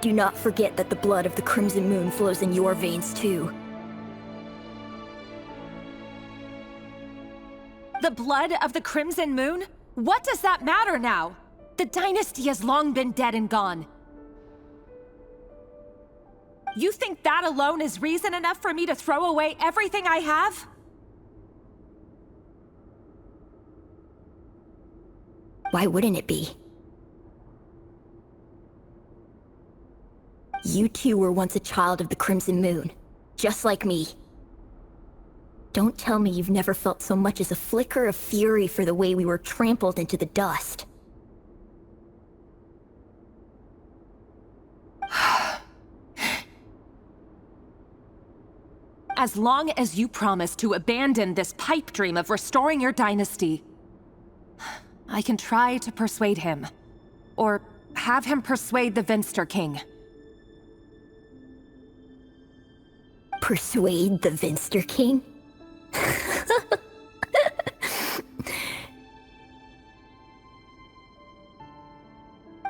Do not forget that the blood of the Crimson Moon flows in your veins too. The blood of the Crimson Moon? What does that matter now? The dynasty has long been dead and gone. You think that alone is reason enough for me to throw away everything I have? Why wouldn't it be? You two were once a child of the Crimson Moon, just like me. Don't tell me you've never felt so much as a flicker of fury for the way we were trampled into the dust. As long as you promise to abandon this pipe dream of restoring your dynasty, I can try to persuade him. Or have him persuade the Vinster King. Persuade the Vinster King?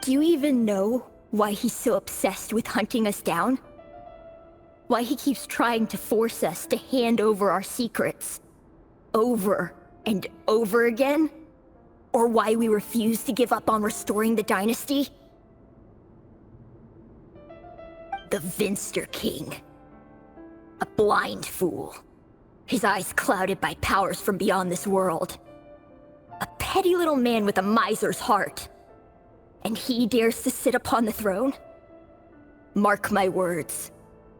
Do you even know why he's so obsessed with hunting us down? Why he keeps trying to force us to hand over our secrets? Over and over again? Or why we refuse to give up on restoring the dynasty? The Vinster King. A blind fool. His eyes clouded by powers from beyond this world. A petty little man with a miser's heart. And he dares to sit upon the throne? Mark my words.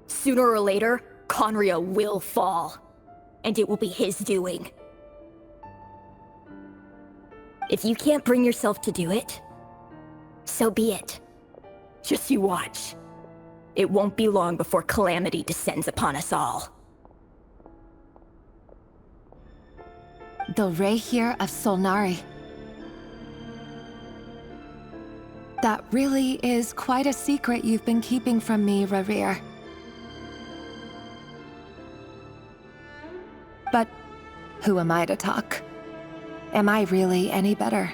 Sooner or later, Conria will fall. And it will be his doing. If you can't bring yourself to do it, so be it. Just you watch. It won't be long before calamity descends upon us all. The Rayhir of Solnari. That really is quite a secret you've been keeping from me, Rayhir. But who am I to talk? Am I really any better?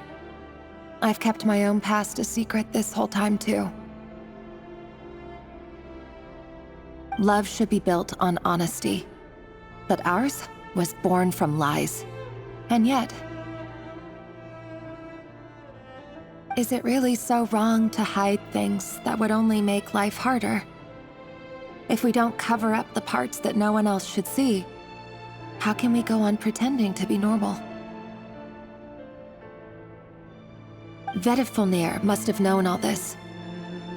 I've kept my own past a secret this whole time, too. Love should be built on honesty, but ours was born from lies. And yet, Is it really so wrong to hide things that would only make life harder? If we don't cover up the parts that no one else should see, how can we go on pretending to be normal? Vedifulnir must have known all this,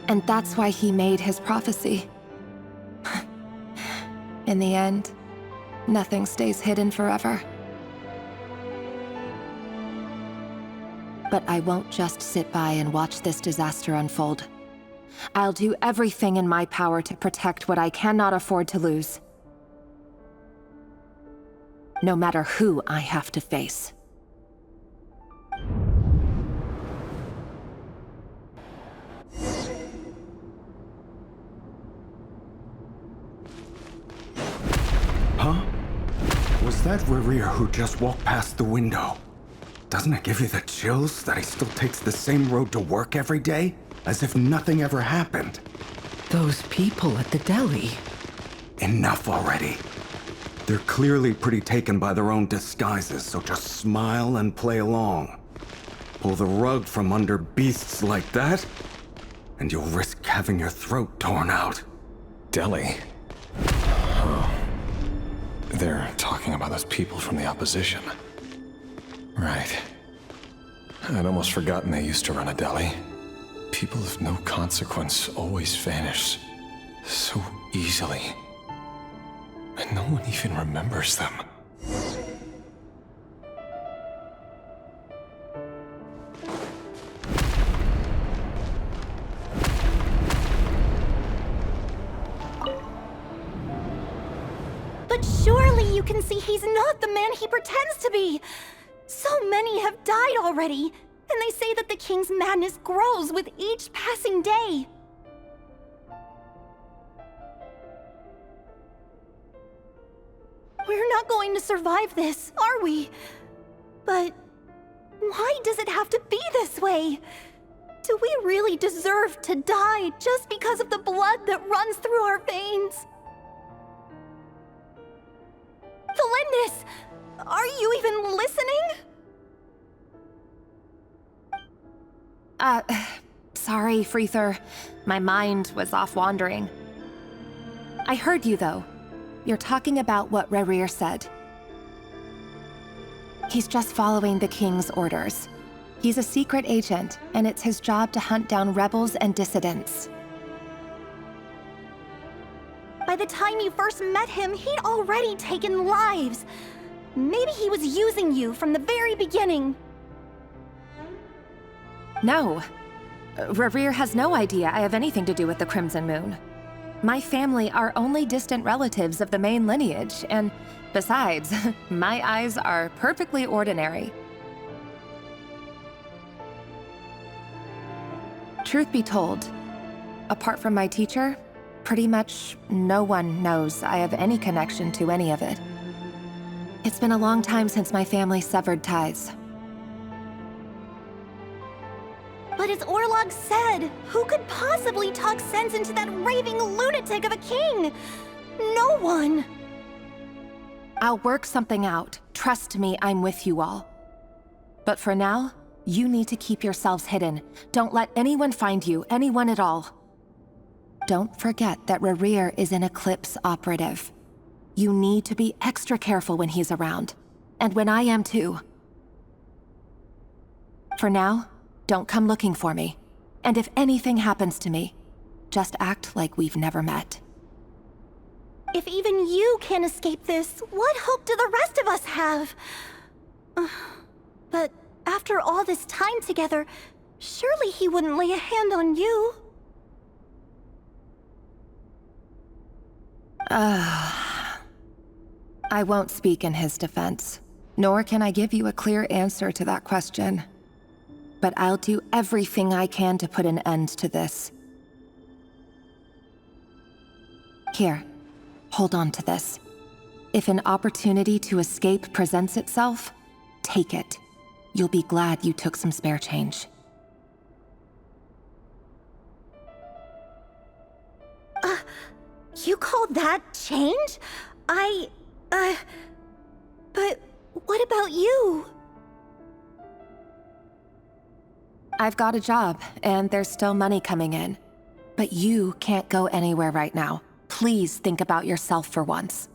and that's why he made his prophecy. In the end, nothing stays hidden forever. But I won't just sit by and watch this disaster unfold. I'll do everything in my power to protect what I cannot afford to lose. No matter who I have to face. Huh? Was that Rerir who just walked past the window? Doesn't it give you the chills that he still takes the same road to work every day? As if nothing ever happened. Those people at the deli. Enough already. They're clearly pretty taken by their own disguises, so just smile and play along. Pull the rug from under beasts like that, and you'll risk having your throat torn out. Deli? Oh. They're talking about those people from the opposition. Right. I'd almost forgotten they used to run a deli. People of no consequence always vanish so easily. And no one even remembers them. But surely you can see he's not the man he pretends to be! So many have died already, and they say that the king's madness grows with each passing day. We're not going to survive this, are we? But why does it have to be this way? Do we really deserve to die just because of the blood that runs through our veins? Felindis! Are you even listening? Sorry, Freether. My mind was off wandering. I heard you, though. You're talking about what Rerir said. He's just following the king's orders. He's a secret agent, and it's his job to hunt down rebels and dissidents. By the time you first met him, he'd already taken lives. Maybe he was using you from the very beginning. No. Rerir has no idea I have anything to do with the Crimson Moon. My family are only distant relatives of the main lineage, and besides, my eyes are perfectly ordinary. Truth be told, apart from my teacher, pretty much no one knows I have any connection to any of it. It's been a long time since my family severed ties. But as Orlog said, who could possibly talk sense into that raving lunatic of a king? No one! I'll work something out. Trust me, I'm with you all. But for now, you need to keep yourselves hidden. Don't let anyone find you, anyone at all. Don't forget that Rerir is an Eclipse operative. You need to be extra careful when he's around. And when I am too. For now, don't come looking for me. And if anything happens to me, just act like we've never met. If even you can't escape this, what hope do the rest of us have? But after all this time together, surely he wouldn't lay a hand on you. I won't speak in his defense, nor can I give you a clear answer to that question. But I'll do everything I can to put an end to this. Here, hold on to this. If an opportunity to escape presents itself, take it. You'll be glad you took some spare change. You call that change? But what about you? I've got a job, and there's still money coming in. But you can't go anywhere right now. Please think about yourself for once.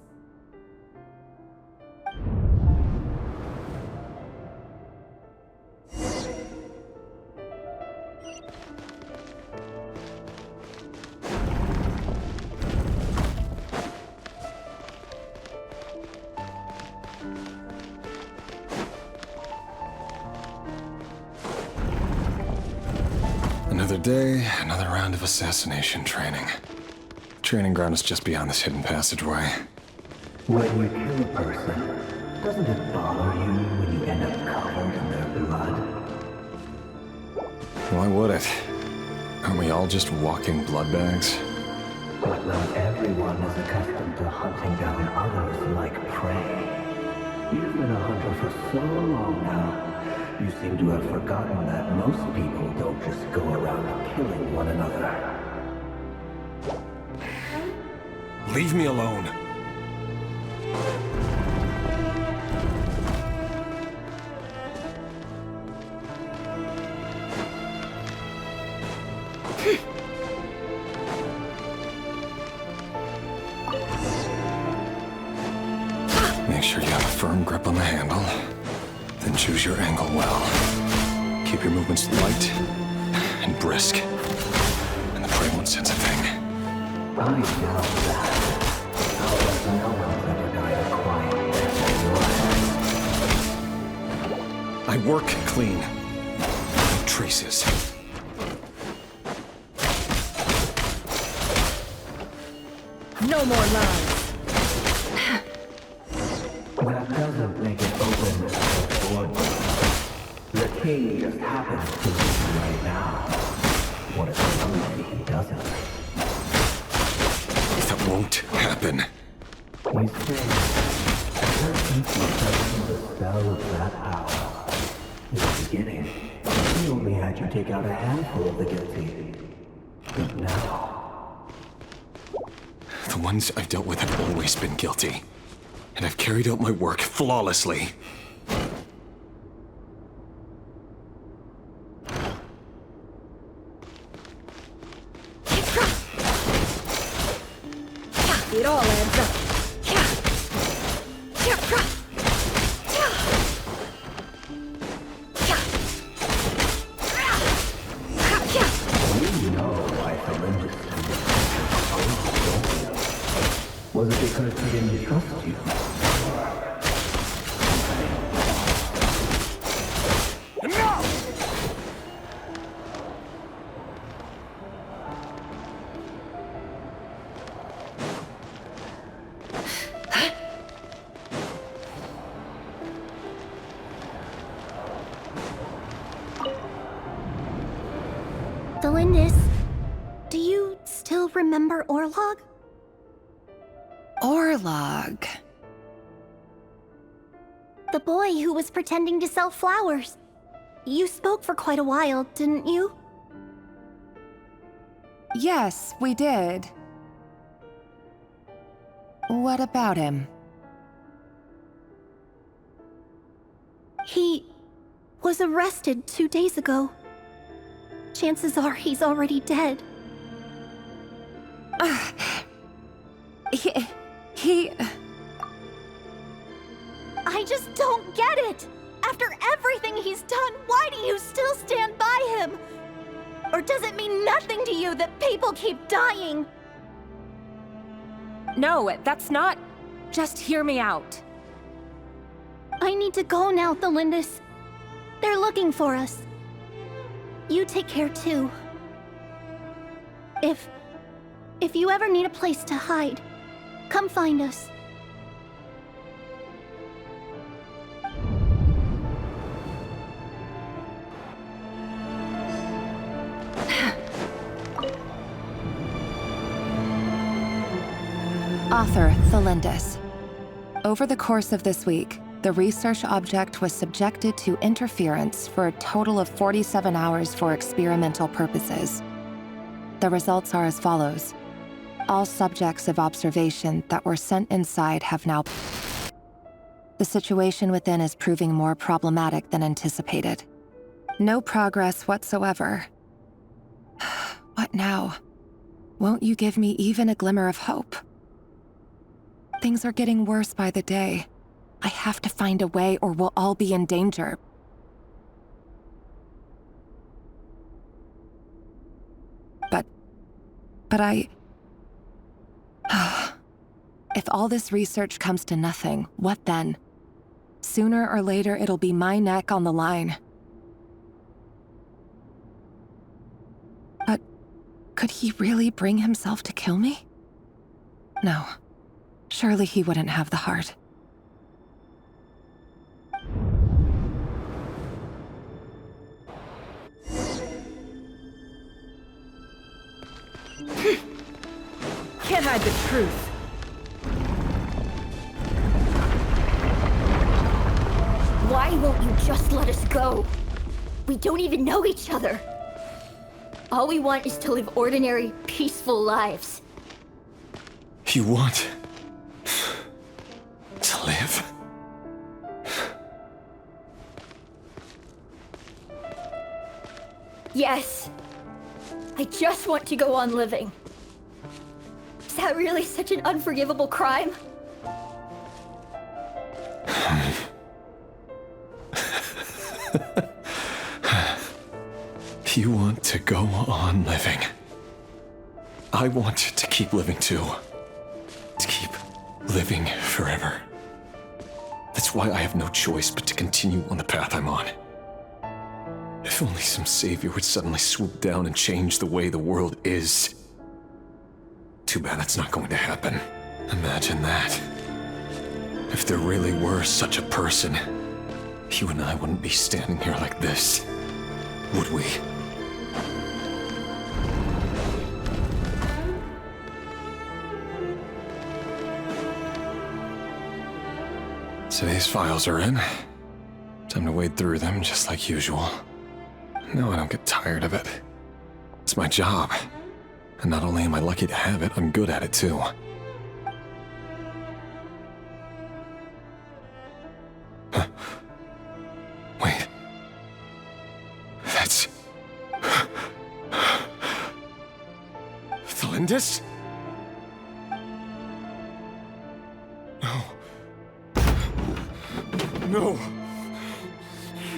Another day, another round of assassination training. Training ground is just beyond this hidden passageway. When you kill a person, doesn't it bother you when you end up covered in their blood? Why would it? Aren't we all just walking blood bags? But not everyone is accustomed to hunting down others like prey. You've been a hunter for so long now. You seem to have forgotten that most people don't just go around killing one another. Leave me alone. Make sure you have a firm grip on the handle. Then choose your angle well. Keep your movements light and brisk. And the prey won't sense a thing. I doubt that. How does no one ever die a quiet death at your hands? I work clean. No traces. No more lies. That doesn't make it open or blood. The king just happens to be right now. What if somebody he doesn't? That won't happen. You say, ever since you fell into the spell of that hour, in the beginning, we only had you take out a handful of the guilty. But now... The ones I've dealt with have always been guilty. And I've carried out my work flawlessly. It all adds up. You know why Olympus was it because he didn't trust you? Delindis, do you still remember Orlog? Orlog. The boy who was pretending to sell flowers. You spoke for quite a while, didn't you? Yes, we did. What about him? He was arrested 2 days ago. Chances are he's already dead. He... I just don't get it! After everything he's done, why do you still stand by him? Or does it mean nothing to you that people keep dying? No, that's not... Just hear me out. I need to go now, Thelindis. They're looking for us. You take care too. If you ever need a place to hide, come find us. Author Thelindis. Over the course of this week, the research object was subjected to interference for a total of 47 hours for experimental purposes. The results are as follows. All subjects of observation that were sent inside have now... The situation within is proving more problematic than anticipated. No progress whatsoever. What now? Won't you give me even a glimmer of hope? Things are getting worse by the day. I have to find a way or we'll all be in danger. But I... If all this research comes to nothing, what then? Sooner or later, it'll be my neck on the line. But could he really bring himself to kill me? No. Surely he wouldn't have the heart. Can't hide the truth. Why won't you just let us go? We don't even know each other. All we want is to live ordinary, peaceful lives. You want to live? Yes. I just want to go on living. Is that really such an unforgivable crime? You want to go on living. I want to keep living too. To keep living forever. That's why I have no choice but to continue on the path I'm on. If only some savior would suddenly swoop down and change the way the world is. Too bad that's not going to happen. Imagine that. If there really were such a person, you and I wouldn't be standing here like this, would we? So these files are in. Time to wade through them just like usual. No, I don't get tired of it. It's my job. And not only am I lucky to have it, I'm good at it too. Huh. Wait. That's... Thalindis? No.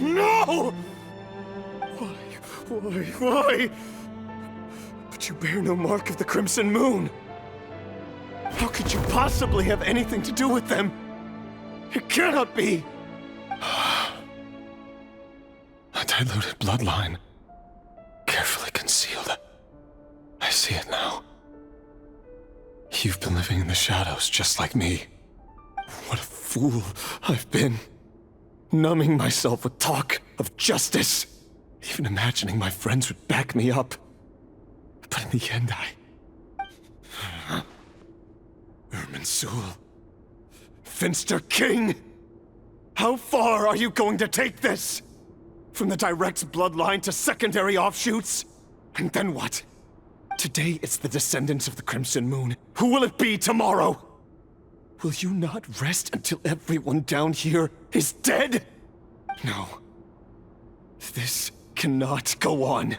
No! Why? But you bear no mark of the Crimson Moon. How could you possibly have anything to do with them? It cannot be! A diluted bloodline. Carefully concealed. I see it now. You've been living in the shadows just like me. What a fool I've been. Numbing myself with talk of justice. Even imagining my friends would back me up. But in the end, Irminsul. Finster King! How far are you going to take this? From the direct bloodline to secondary offshoots? And then what? Today it's the descendants of the Crimson Moon. Who will it be tomorrow? Will you not rest until everyone down here is dead? No. This cannot go on.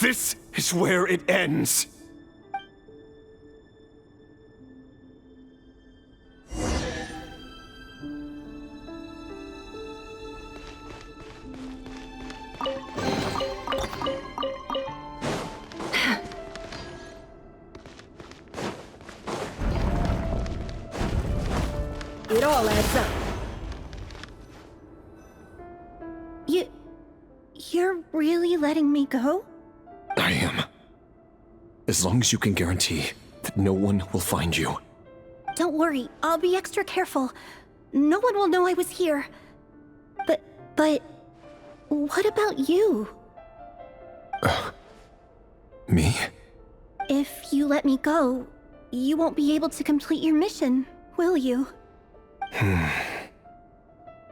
This is where it ends. It all adds up. You're really letting me go? I am. As long as you can guarantee that no one will find you. Don't worry, I'll be extra careful. No one will know I was here. But... what about you? Me? If you let me go, you won't be able to complete your mission, will you?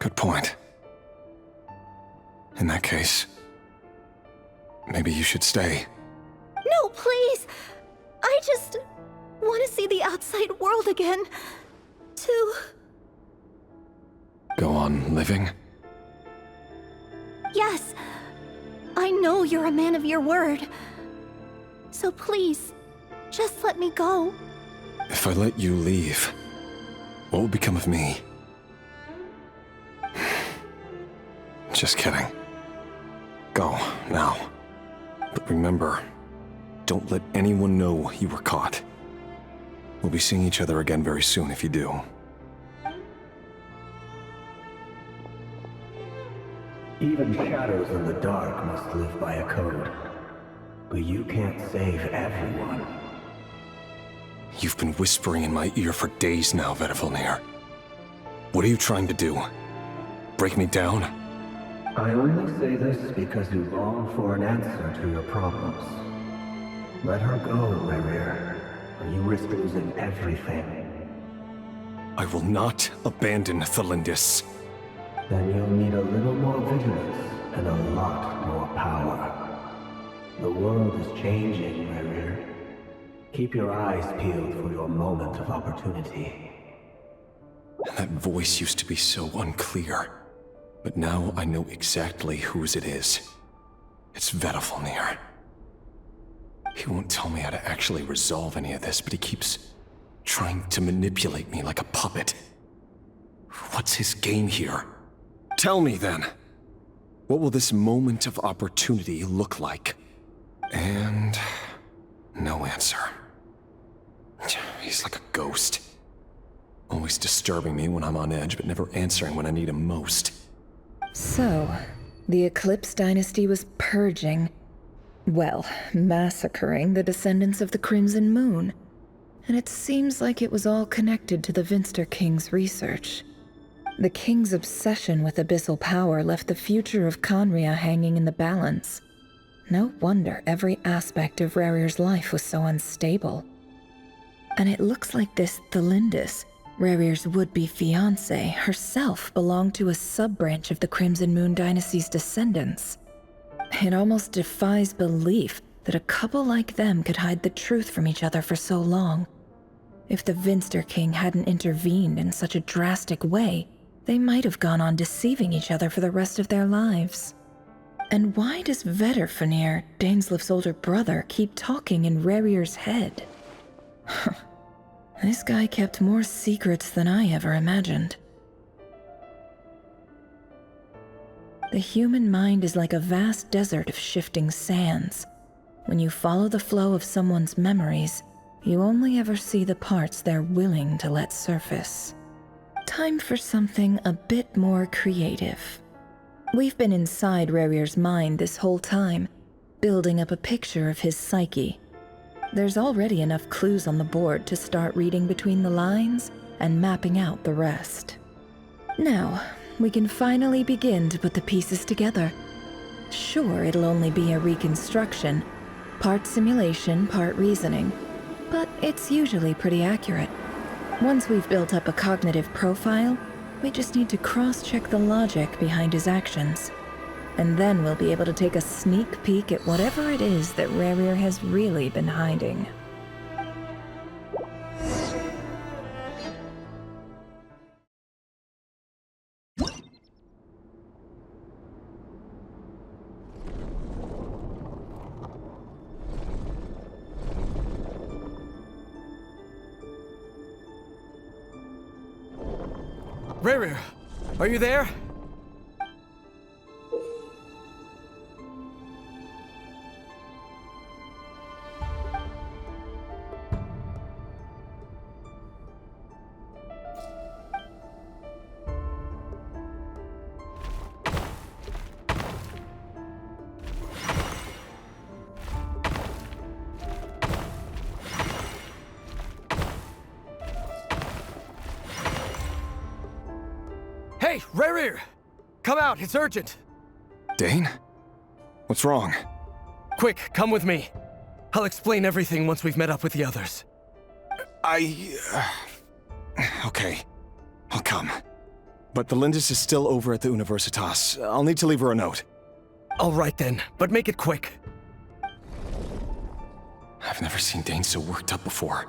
Good point. In that case, maybe you should stay. No, please! I just want to see the outside world again. To... Go on living? Yes, I know you're a man of your word. So please, just let me go. If I let you leave, what will become of me? Just kidding. Go, now. But remember, don't let anyone know you were caught. We'll be seeing each other again very soon if you do. Even shadows in the dark must live by a code. But you can't save everyone. You've been whispering in my ear for days now, Vedifilnir. What are you trying to do? Break me down? I only say this because you long for an answer to your problems. Let her go, Rerir, or you risk losing everything. I will not abandon Thalindis. Then you'll need a little more vigilance and a lot more power. The world is changing, Rerir. Keep your eyes peeled for your moment of opportunity. That voice used to be so unclear, but now I know exactly whose it is. It's Vedifilnir. He won't tell me how to actually resolve any of this, but he keeps trying to manipulate me like a puppet. What's his game here? Tell me then. What will this moment of opportunity look like? And no answer. He's like a ghost. Always disturbing me when I'm on edge, but never answering when I need him most. So, the Eclipse Dynasty was purging, well, massacring the descendants of the Crimson Moon. And it seems like it was all connected to the Vinster King's research. The King's obsession with abyssal power left the future of Conria hanging in the balance. No wonder every aspect of Rerir's life was so unstable. And it looks like this Thalindis, Rerir's would-be fiancée, herself belonged to a sub-branch of the Crimson Moon Dynasty's descendants. It almost defies belief that a couple like them could hide the truth from each other for so long. If the Vinster King hadn't intervened in such a drastic way, they might have gone on deceiving each other for the rest of their lives. And why does Vedifilnir, Dainslif's older brother, keep talking in Rerir's head? This guy kept more secrets than I ever imagined. The human mind is like a vast desert of shifting sands. When you follow the flow of someone's memories, you only ever see the parts they're willing to let surface. Time for something a bit more creative. We've been inside Rerir's mind this whole time, building up a picture of his psyche. There's already enough clues on the board to start reading between the lines and mapping out the rest. Now, we can finally begin to put the pieces together. Sure, it'll only be a reconstruction, part simulation, part reasoning, but it's usually pretty accurate. Once we've built up a cognitive profile, we just need to cross-check the logic behind his actions. And then we'll be able to take a sneak peek at whatever it is that Rerir has really been hiding. Rerir, are you there? Hey, Rerir! Come out, it's urgent! Dane? What's wrong? Quick, come with me. I'll explain everything once we've met up with the others. Okay. I'll come. But Thalindis is still over at the Universitas. I'll need to leave her a note. All right then, but make it quick. I've never seen Dane so worked up before.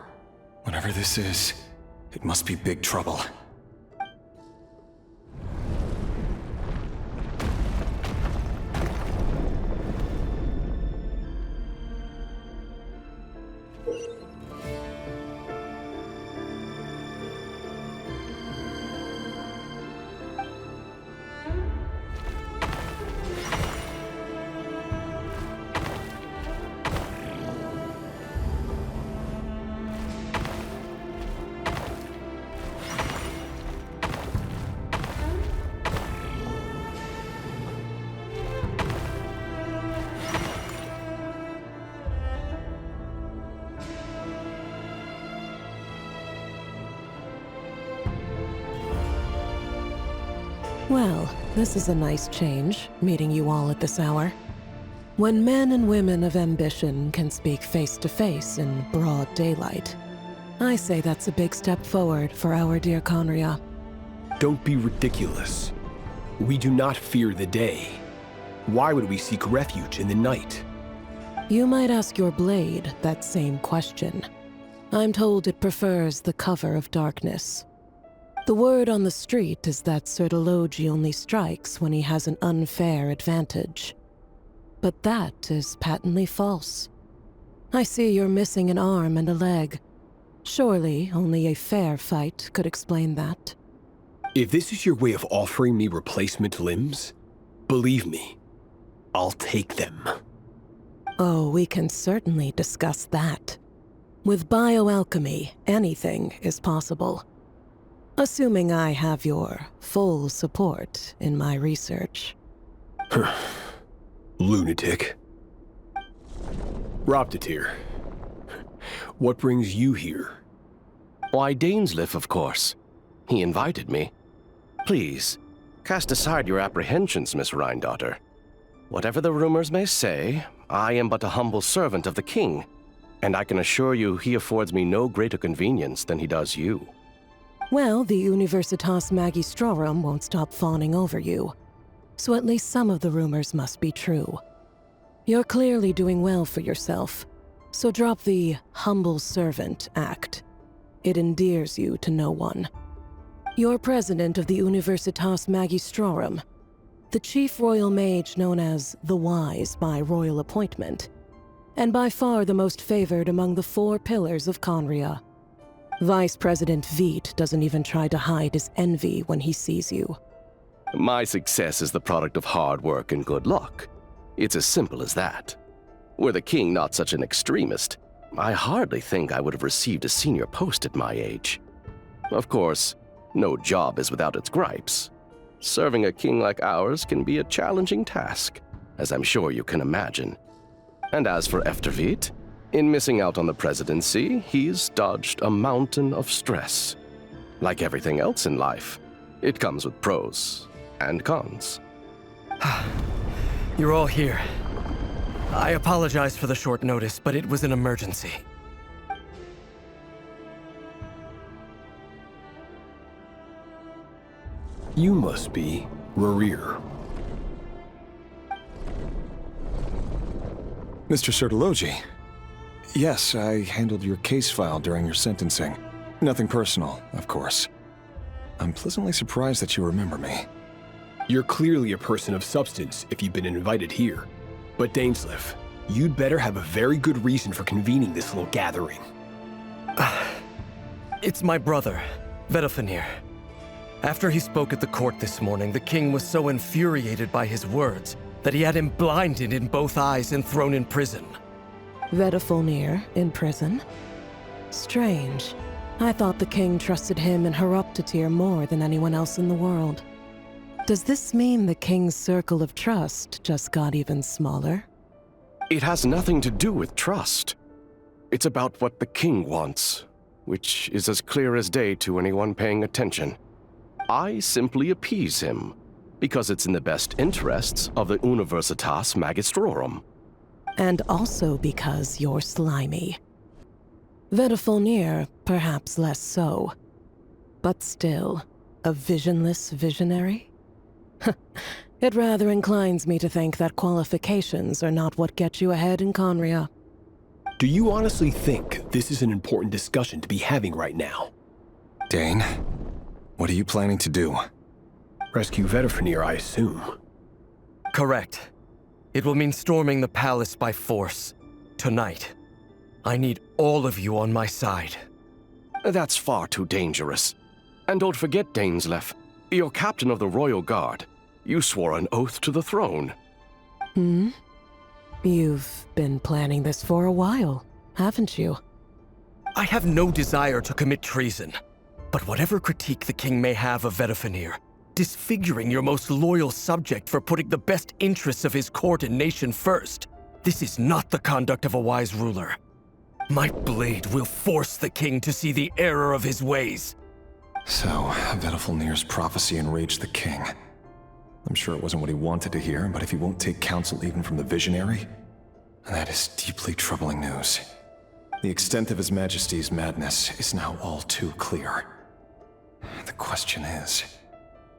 Whatever this is, it must be big trouble. Well, this is a nice change, meeting you all at this hour. When men and women of ambition can speak face to face in broad daylight, I say that's a big step forward for our dear Conria. Don't be ridiculous. We do not fear the day. Why would we seek refuge in the night? You might ask your blade that same question. I'm told it prefers the cover of darkness. The word on the street is that Sir Elegy only strikes when he has an unfair advantage. But that is patently false. I see you're missing an arm and a leg. Surely only a fair fight could explain that. If this is your way of offering me replacement limbs, believe me, I'll take them. Oh, we can certainly discuss that. With bioalchemy, anything is possible. Assuming I have your full support in my research. Lunatic. Roptatir, what brings you here? Why, Dainsleif, of course. He invited me. Please, cast aside your apprehensions, Miss Rhine-daughter. Whatever the rumors may say, I am but a humble servant of the king, and I can assure you he affords me no greater convenience than he does you. Well, the Universitas Magistrorum won't stop fawning over you, so at least some of the rumors must be true. You're clearly doing well for yourself, so drop the humble servant act. It endears you to no one. You're president of the Universitas Magistrorum, the chief royal mage known as the Wise by royal appointment, and by far the most favored among the 4 pillars of Conria. Vice President Veit doesn't even try to hide his envy when he sees you. My success is the product of hard work and good luck. It's as simple as that. Were the king not such an extremist, I hardly think I would have received a senior post at my age. Of course, no job is without its gripes. Serving a king like ours can be a challenging task, as I'm sure you can imagine. And as for Efterveit, in missing out on the presidency, he's dodged a mountain of stress. Like everything else in life, it comes with pros and cons. You're all here. I apologize for the short notice, but it was an emergency. You must be Rerir. Mr. Elegy. Yes, I handled your case file during your sentencing. Nothing personal, of course. I'm pleasantly surprised that you remember me. You're clearly a person of substance if you've been invited here. But Dainsleif, you'd better have a very good reason for convening this little gathering. It's my brother, Vedalfenir. After he spoke at the court this morning, the king was so infuriated by his words that he had him blinded in both eyes and thrown in prison. Vedalfenir in prison? Strange. I thought the king trusted him and Roptatir more than anyone else in the world. Does this mean the king's circle of trust just got even smaller? It has nothing to do with trust. It's about what the king wants, which is as clear as day to anyone paying attention. I simply appease him, because it's in the best interests of the Universitas Magistrorum. And also because you're slimy. Vedalfenir, perhaps less so. But still, a visionless visionary? It rather inclines me to think that qualifications are not what get you ahead in Conria. Do you honestly think this is an important discussion to be having right now? Dane, what are you planning to do? Rescue Vedalfenir, I assume. Correct. It will mean storming the palace by force. Tonight. I need all of you on my side. That's far too dangerous. And don't forget, Dainsleif, you're captain of the Royal Guard. You swore an oath to the throne. You've been planning this for a while, haven't you? I have no desire to commit treason. But whatever critique the king may have of Vedalfenir, disfiguring your most loyal subject for putting the best interests of his court and nation first, this is not the conduct of a wise ruler. My blade will force the king to see the error of his ways. So, Vedalfenir's prophecy enraged the king. I'm sure it wasn't what he wanted to hear, but if he won't take counsel even from the visionary, that is deeply troubling news. The extent of His Majesty's madness is now all too clear. The question is,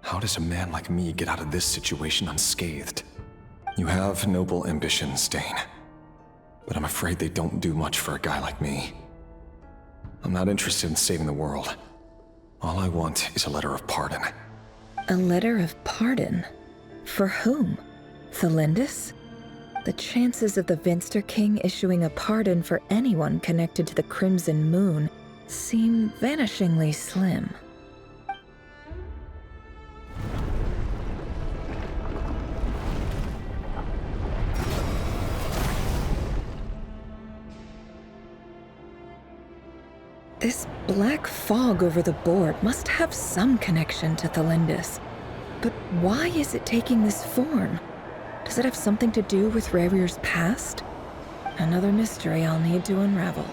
how does a man like me get out of this situation unscathed? You have noble ambitions, Dane, but I'm afraid they don't do much for a guy like me. I'm not interested in saving the world. All I want is a letter of pardon. A letter of pardon? For whom? Thelindis? The chances of the Vinster King issuing a pardon for anyone connected to the Crimson Moon seem vanishingly slim. This black fog over the board must have some connection to Thelindis. But why is it taking this form? Does it have something to do with Ravir's past? Another mystery I'll need to unravel.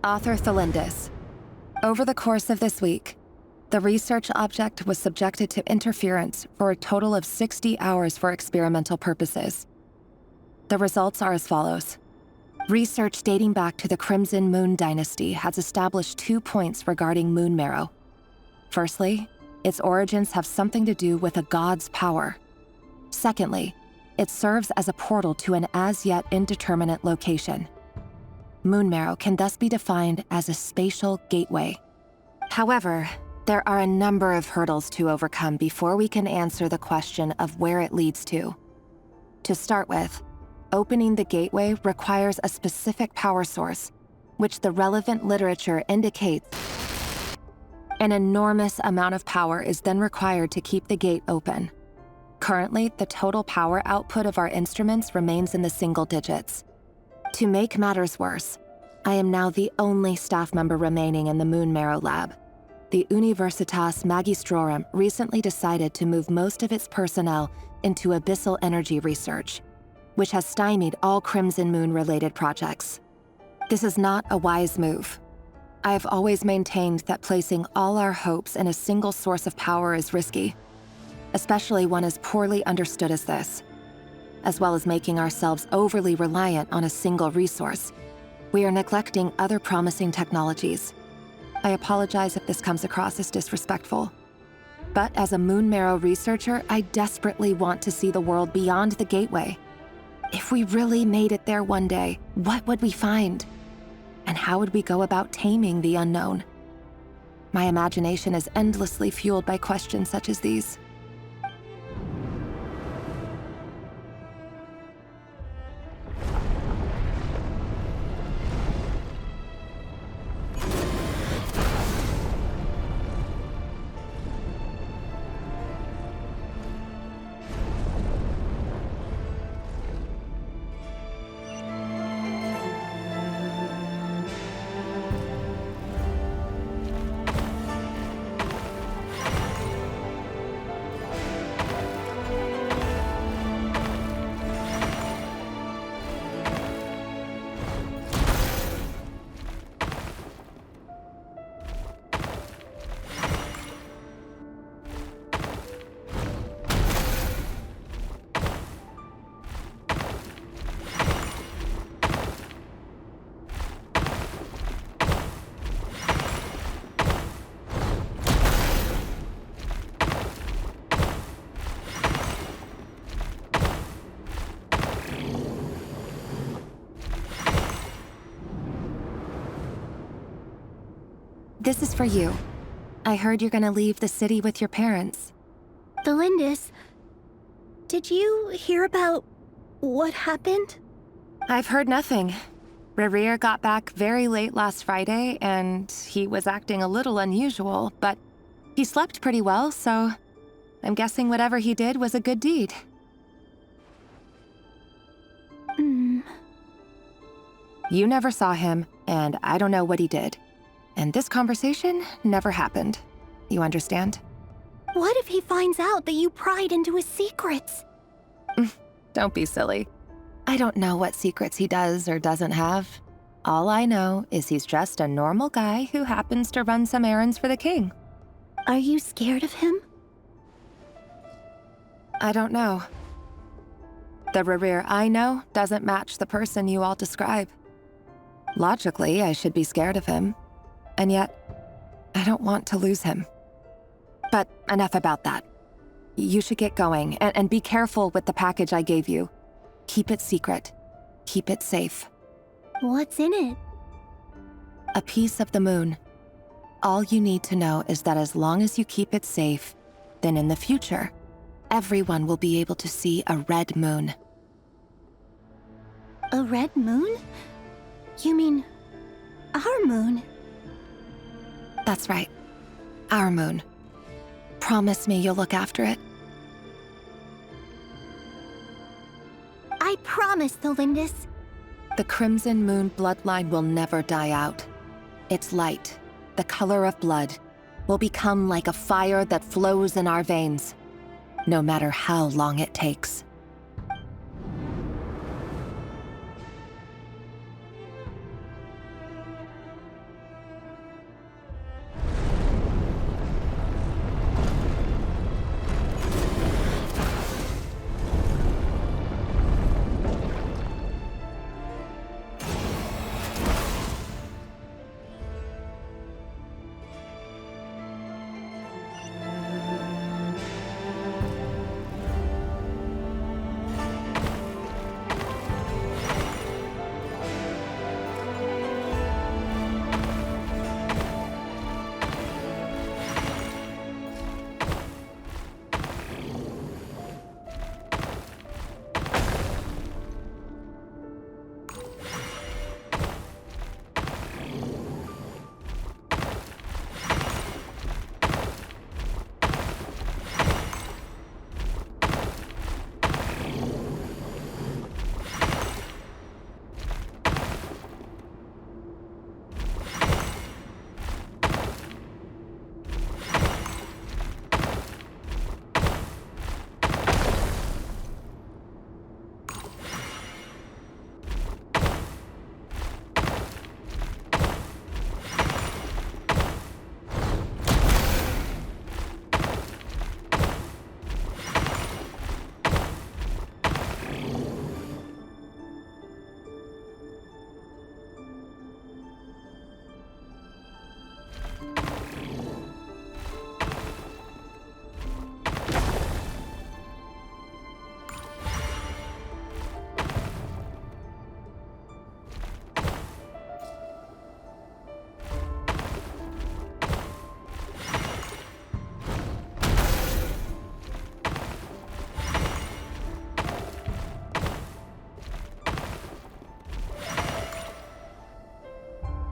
Author Thelindis. Over the course of this week, the research object was subjected to interference for a total of 60 hours for experimental purposes. The results are as follows. Research dating back to the Crimson Moon Dynasty has established 2 points regarding moon marrow. Firstly, its origins have something to do with a god's power. Secondly, it serves as a portal to an as-yet indeterminate location. Moon marrow can thus be defined as a spatial gateway. However, there are a number of hurdles to overcome before we can answer the question of where it leads to. To start with, opening the gateway requires a specific power source, which the relevant literature indicates. An enormous amount of power is then required to keep the gate open. Currently, the total power output of our instruments remains in the single digits. To make matters worse, I am now the only staff member remaining in the Moon Marrow lab. The Universitas Magistrorum recently decided to move most of its personnel into abyssal energy research, which has stymied all Crimson Moon-related projects. This is not a wise move. I have always maintained that placing all our hopes in a single source of power is risky, especially one as poorly understood as this. As well as making ourselves overly reliant on a single resource, we are neglecting other promising technologies. I apologize if this comes across as disrespectful. But as a Moon Marrow researcher, I desperately want to see the world beyond the gateway. If we really made it there one day, what would we find? And how would we go about taming the unknown? My imagination is endlessly fueled by questions such as these. This is for you. I heard you're gonna leave the city with your parents. The Lindis, did you hear about what happened? I've heard nothing. Rerir got back very late last Friday, and he was acting a little unusual, but he slept pretty well, so I'm guessing whatever he did was a good deed. You never saw him, and I don't know what he did. And this conversation never happened. You understand? What if he finds out that you pried into his secrets? Don't be silly. I don't know what secrets he does or doesn't have. All I know is he's just a normal guy who happens to run some errands for the king. Are you scared of him? I don't know. The Rerir I know doesn't match the person you all describe. Logically, I should be scared of him. And yet, I don't want to lose him. But enough about that. You should get going, and be careful with the package I gave you. Keep it secret. Keep it safe. What's in it? A piece of the moon. All you need to know is that as long as you keep it safe, then in the future, everyone will be able to see a red moon. A red moon? You mean our moon? That's right. Our moon. Promise me you'll look after it. I promise, the Lindis. The Crimson Moon bloodline will never die out. Its light, the color of blood, will become like a fire that flows in our veins, no matter how long it takes.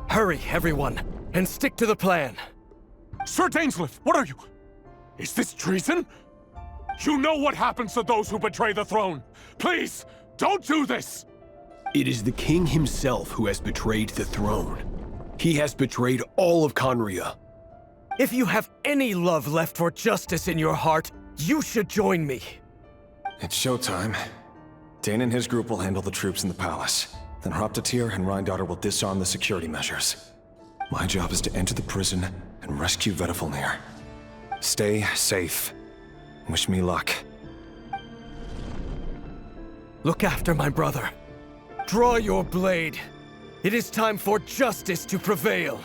Hurry, everyone, and stick to the plan. Sir Dainsleif, what are you? Is this treason? You know what happens to those who betray the throne. Please, don't do this! It is the king himself who has betrayed the throne. He has betrayed all of Conria. If you have any love left for justice in your heart, you should join me. It's showtime. Dane and his group will handle the troops in the palace. Then Hraptatir and Rheindotter will disarm the security measures. My job is to enter the prison and rescue Vedifalnir. Stay safe. Wish me luck. Look after my brother. Draw your blade. It is time for justice to prevail.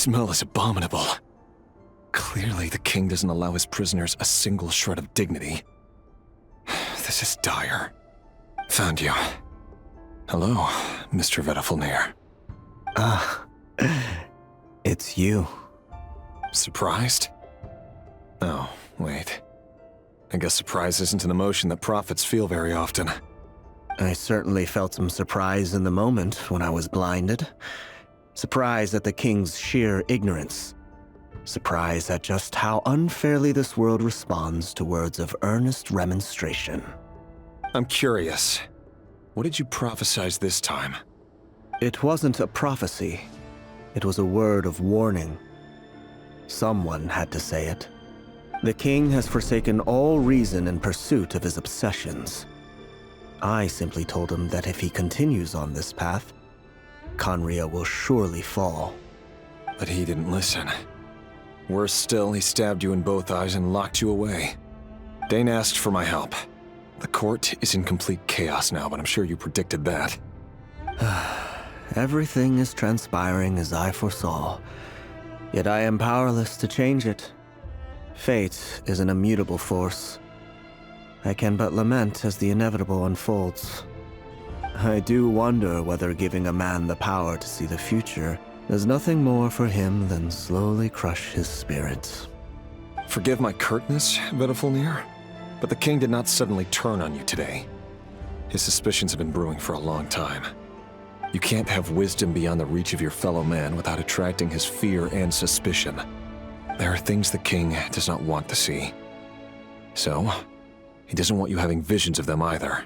smell is abominable. Clearly, the king doesn't allow his prisoners a single shred of dignity. This is dire. Found you. Hello, Mr. Vedafulnir. It's you. Surprised? Oh, wait. I guess surprise isn't an emotion that prophets feel very often. I certainly felt some surprise in the moment when I was blinded. Surprise at the king's sheer ignorance. Surprise at just how unfairly this world responds to words of earnest remonstration. I'm curious. What did you prophesize this time? It wasn't a prophecy. It was a word of warning. Someone had to say it. The king has forsaken all reason in pursuit of his obsessions. I simply told him that if he continues on this path, Conria will surely fall. But he didn't listen. Worse still, he stabbed you in both eyes and locked you away. Dane asked for my help. The court is in complete chaos now, but I'm sure you predicted that. Everything is transpiring as I foresaw, yet I am powerless to change it. Fate is an immutable force. I can but lament as the inevitable unfolds. I do wonder whether giving a man the power to see the future does nothing more for him than slowly crush his spirit. Forgive my curtness, Vedafulnir, but the king did not suddenly turn on you today. His suspicions have been brewing for a long time. You can't have wisdom beyond the reach of your fellow man without attracting his fear and suspicion. There are things the king does not want to see. So, he doesn't want you having visions of them either.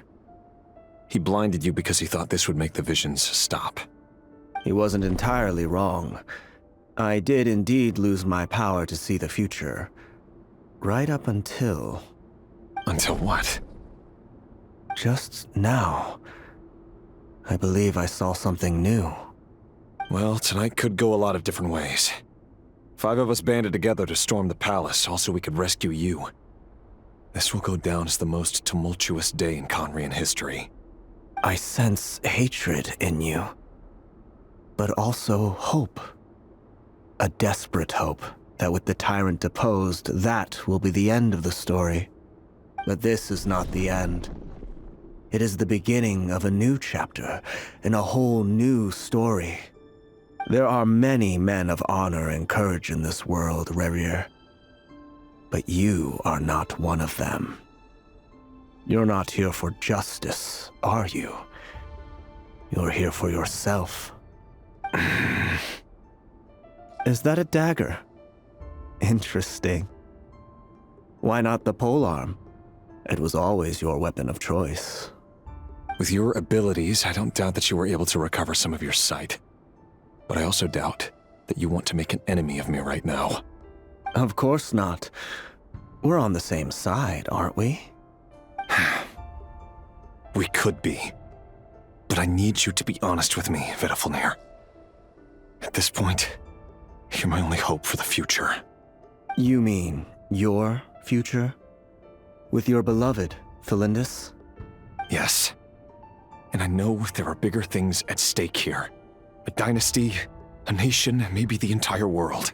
He blinded you because he thought this would make the visions stop. He wasn't entirely wrong. I did indeed lose my power to see the future. Right up until... Until what? Just now. I believe I saw something new. Well, tonight could go a lot of different ways. 5 of us banded together to storm the palace, also we could rescue you. This will go down as the most tumultuous day in Conrian history. I sense hatred in you, but also hope. A desperate hope that with the tyrant deposed, that will be the end of the story. But this is not the end. It is the beginning of a new chapter, and a whole new story. There are many men of honor and courage in this world, Rerir. But you are not one of them. You're not here for justice, are you? You're here for yourself. Is that a dagger? Interesting. Why not the polearm? It was always your weapon of choice. With your abilities, I don't doubt that you were able to recover some of your sight. But I also doubt that you want to make an enemy of me right now. Of course not. We're on the same side, aren't we? We could be. But I need you to be honest with me, Vedafulnir. At this point, you're my only hope for the future. You mean your future? With your beloved, Felindus? Yes. And I know there are bigger things at stake here. A dynasty, a nation, maybe the entire world.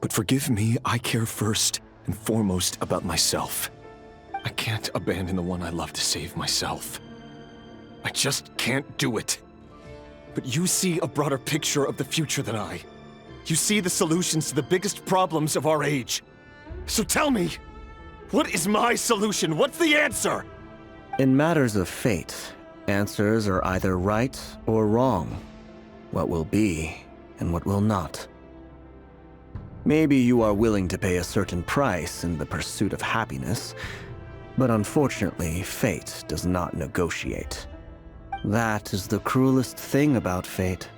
But forgive me, I care first and foremost about myself. I can't abandon the one I love to save myself. I just can't do it. But you see a broader picture of the future than I. You see the solutions to the biggest problems of our age. So tell me, what is my solution? What's the answer? In matters of fate, answers are either right or wrong. What will be and what will not. Maybe you are willing to pay a certain price in the pursuit of happiness, but unfortunately, fate does not negotiate. That is the cruelest thing about fate.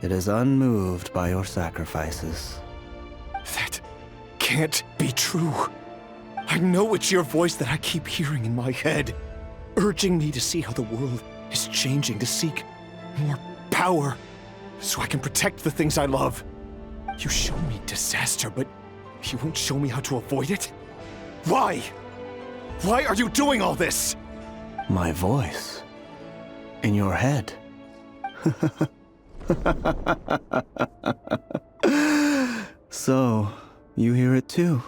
It is unmoved by your sacrifices. That can't be true. I know it's your voice that I keep hearing in my head, urging me to see how the world is changing, to seek more power, so I can protect the things I love. You show me disaster, but you won't show me how to avoid it? Why? Why are you doing all this? My voice. In your head. So, you hear it too?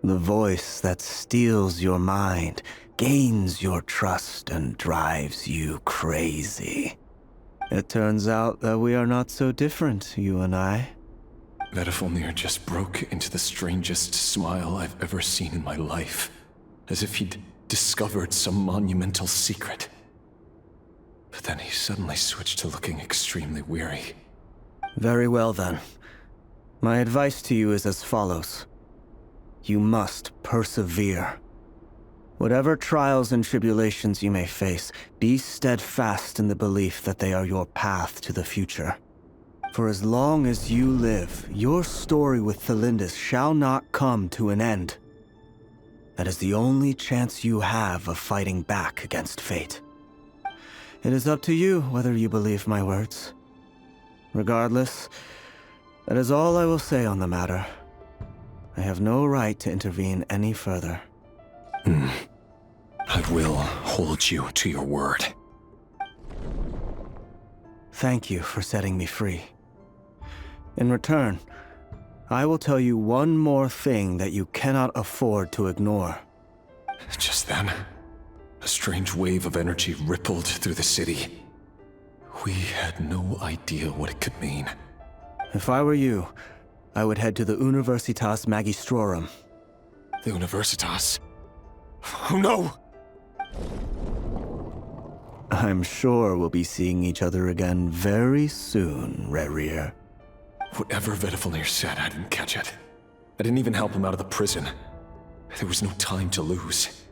The voice that steals your mind, gains your trust, and drives you crazy. It turns out that we are not so different, you and I. Vedifilnir just broke into the strangest smile I've ever seen in my life, as if he'd discovered some monumental secret. But then he suddenly switched to looking extremely weary. Very well then. My advice to you is as follows. You must persevere. Whatever trials and tribulations you may face, be steadfast in the belief that they are your path to the future. For as long as you live, your story with Thelindis shall not come to an end. That is the only chance you have of fighting back against fate. It is up to you whether you believe my words. Regardless, that is all I will say on the matter. I have no right to intervene any further. I will hold you to your word. Thank you for setting me free. In return, I will tell you one more thing that you cannot afford to ignore. Just then, a strange wave of energy rippled through the city. We had no idea what it could mean. If I were you, I would head to the Universitas Magistrorum. The Universitas? Oh no! I'm sure we'll be seeing each other again very soon, Rerir. Whatever Vedifilnir said, I didn't catch it. I didn't even help him out of the prison. There was no time to lose.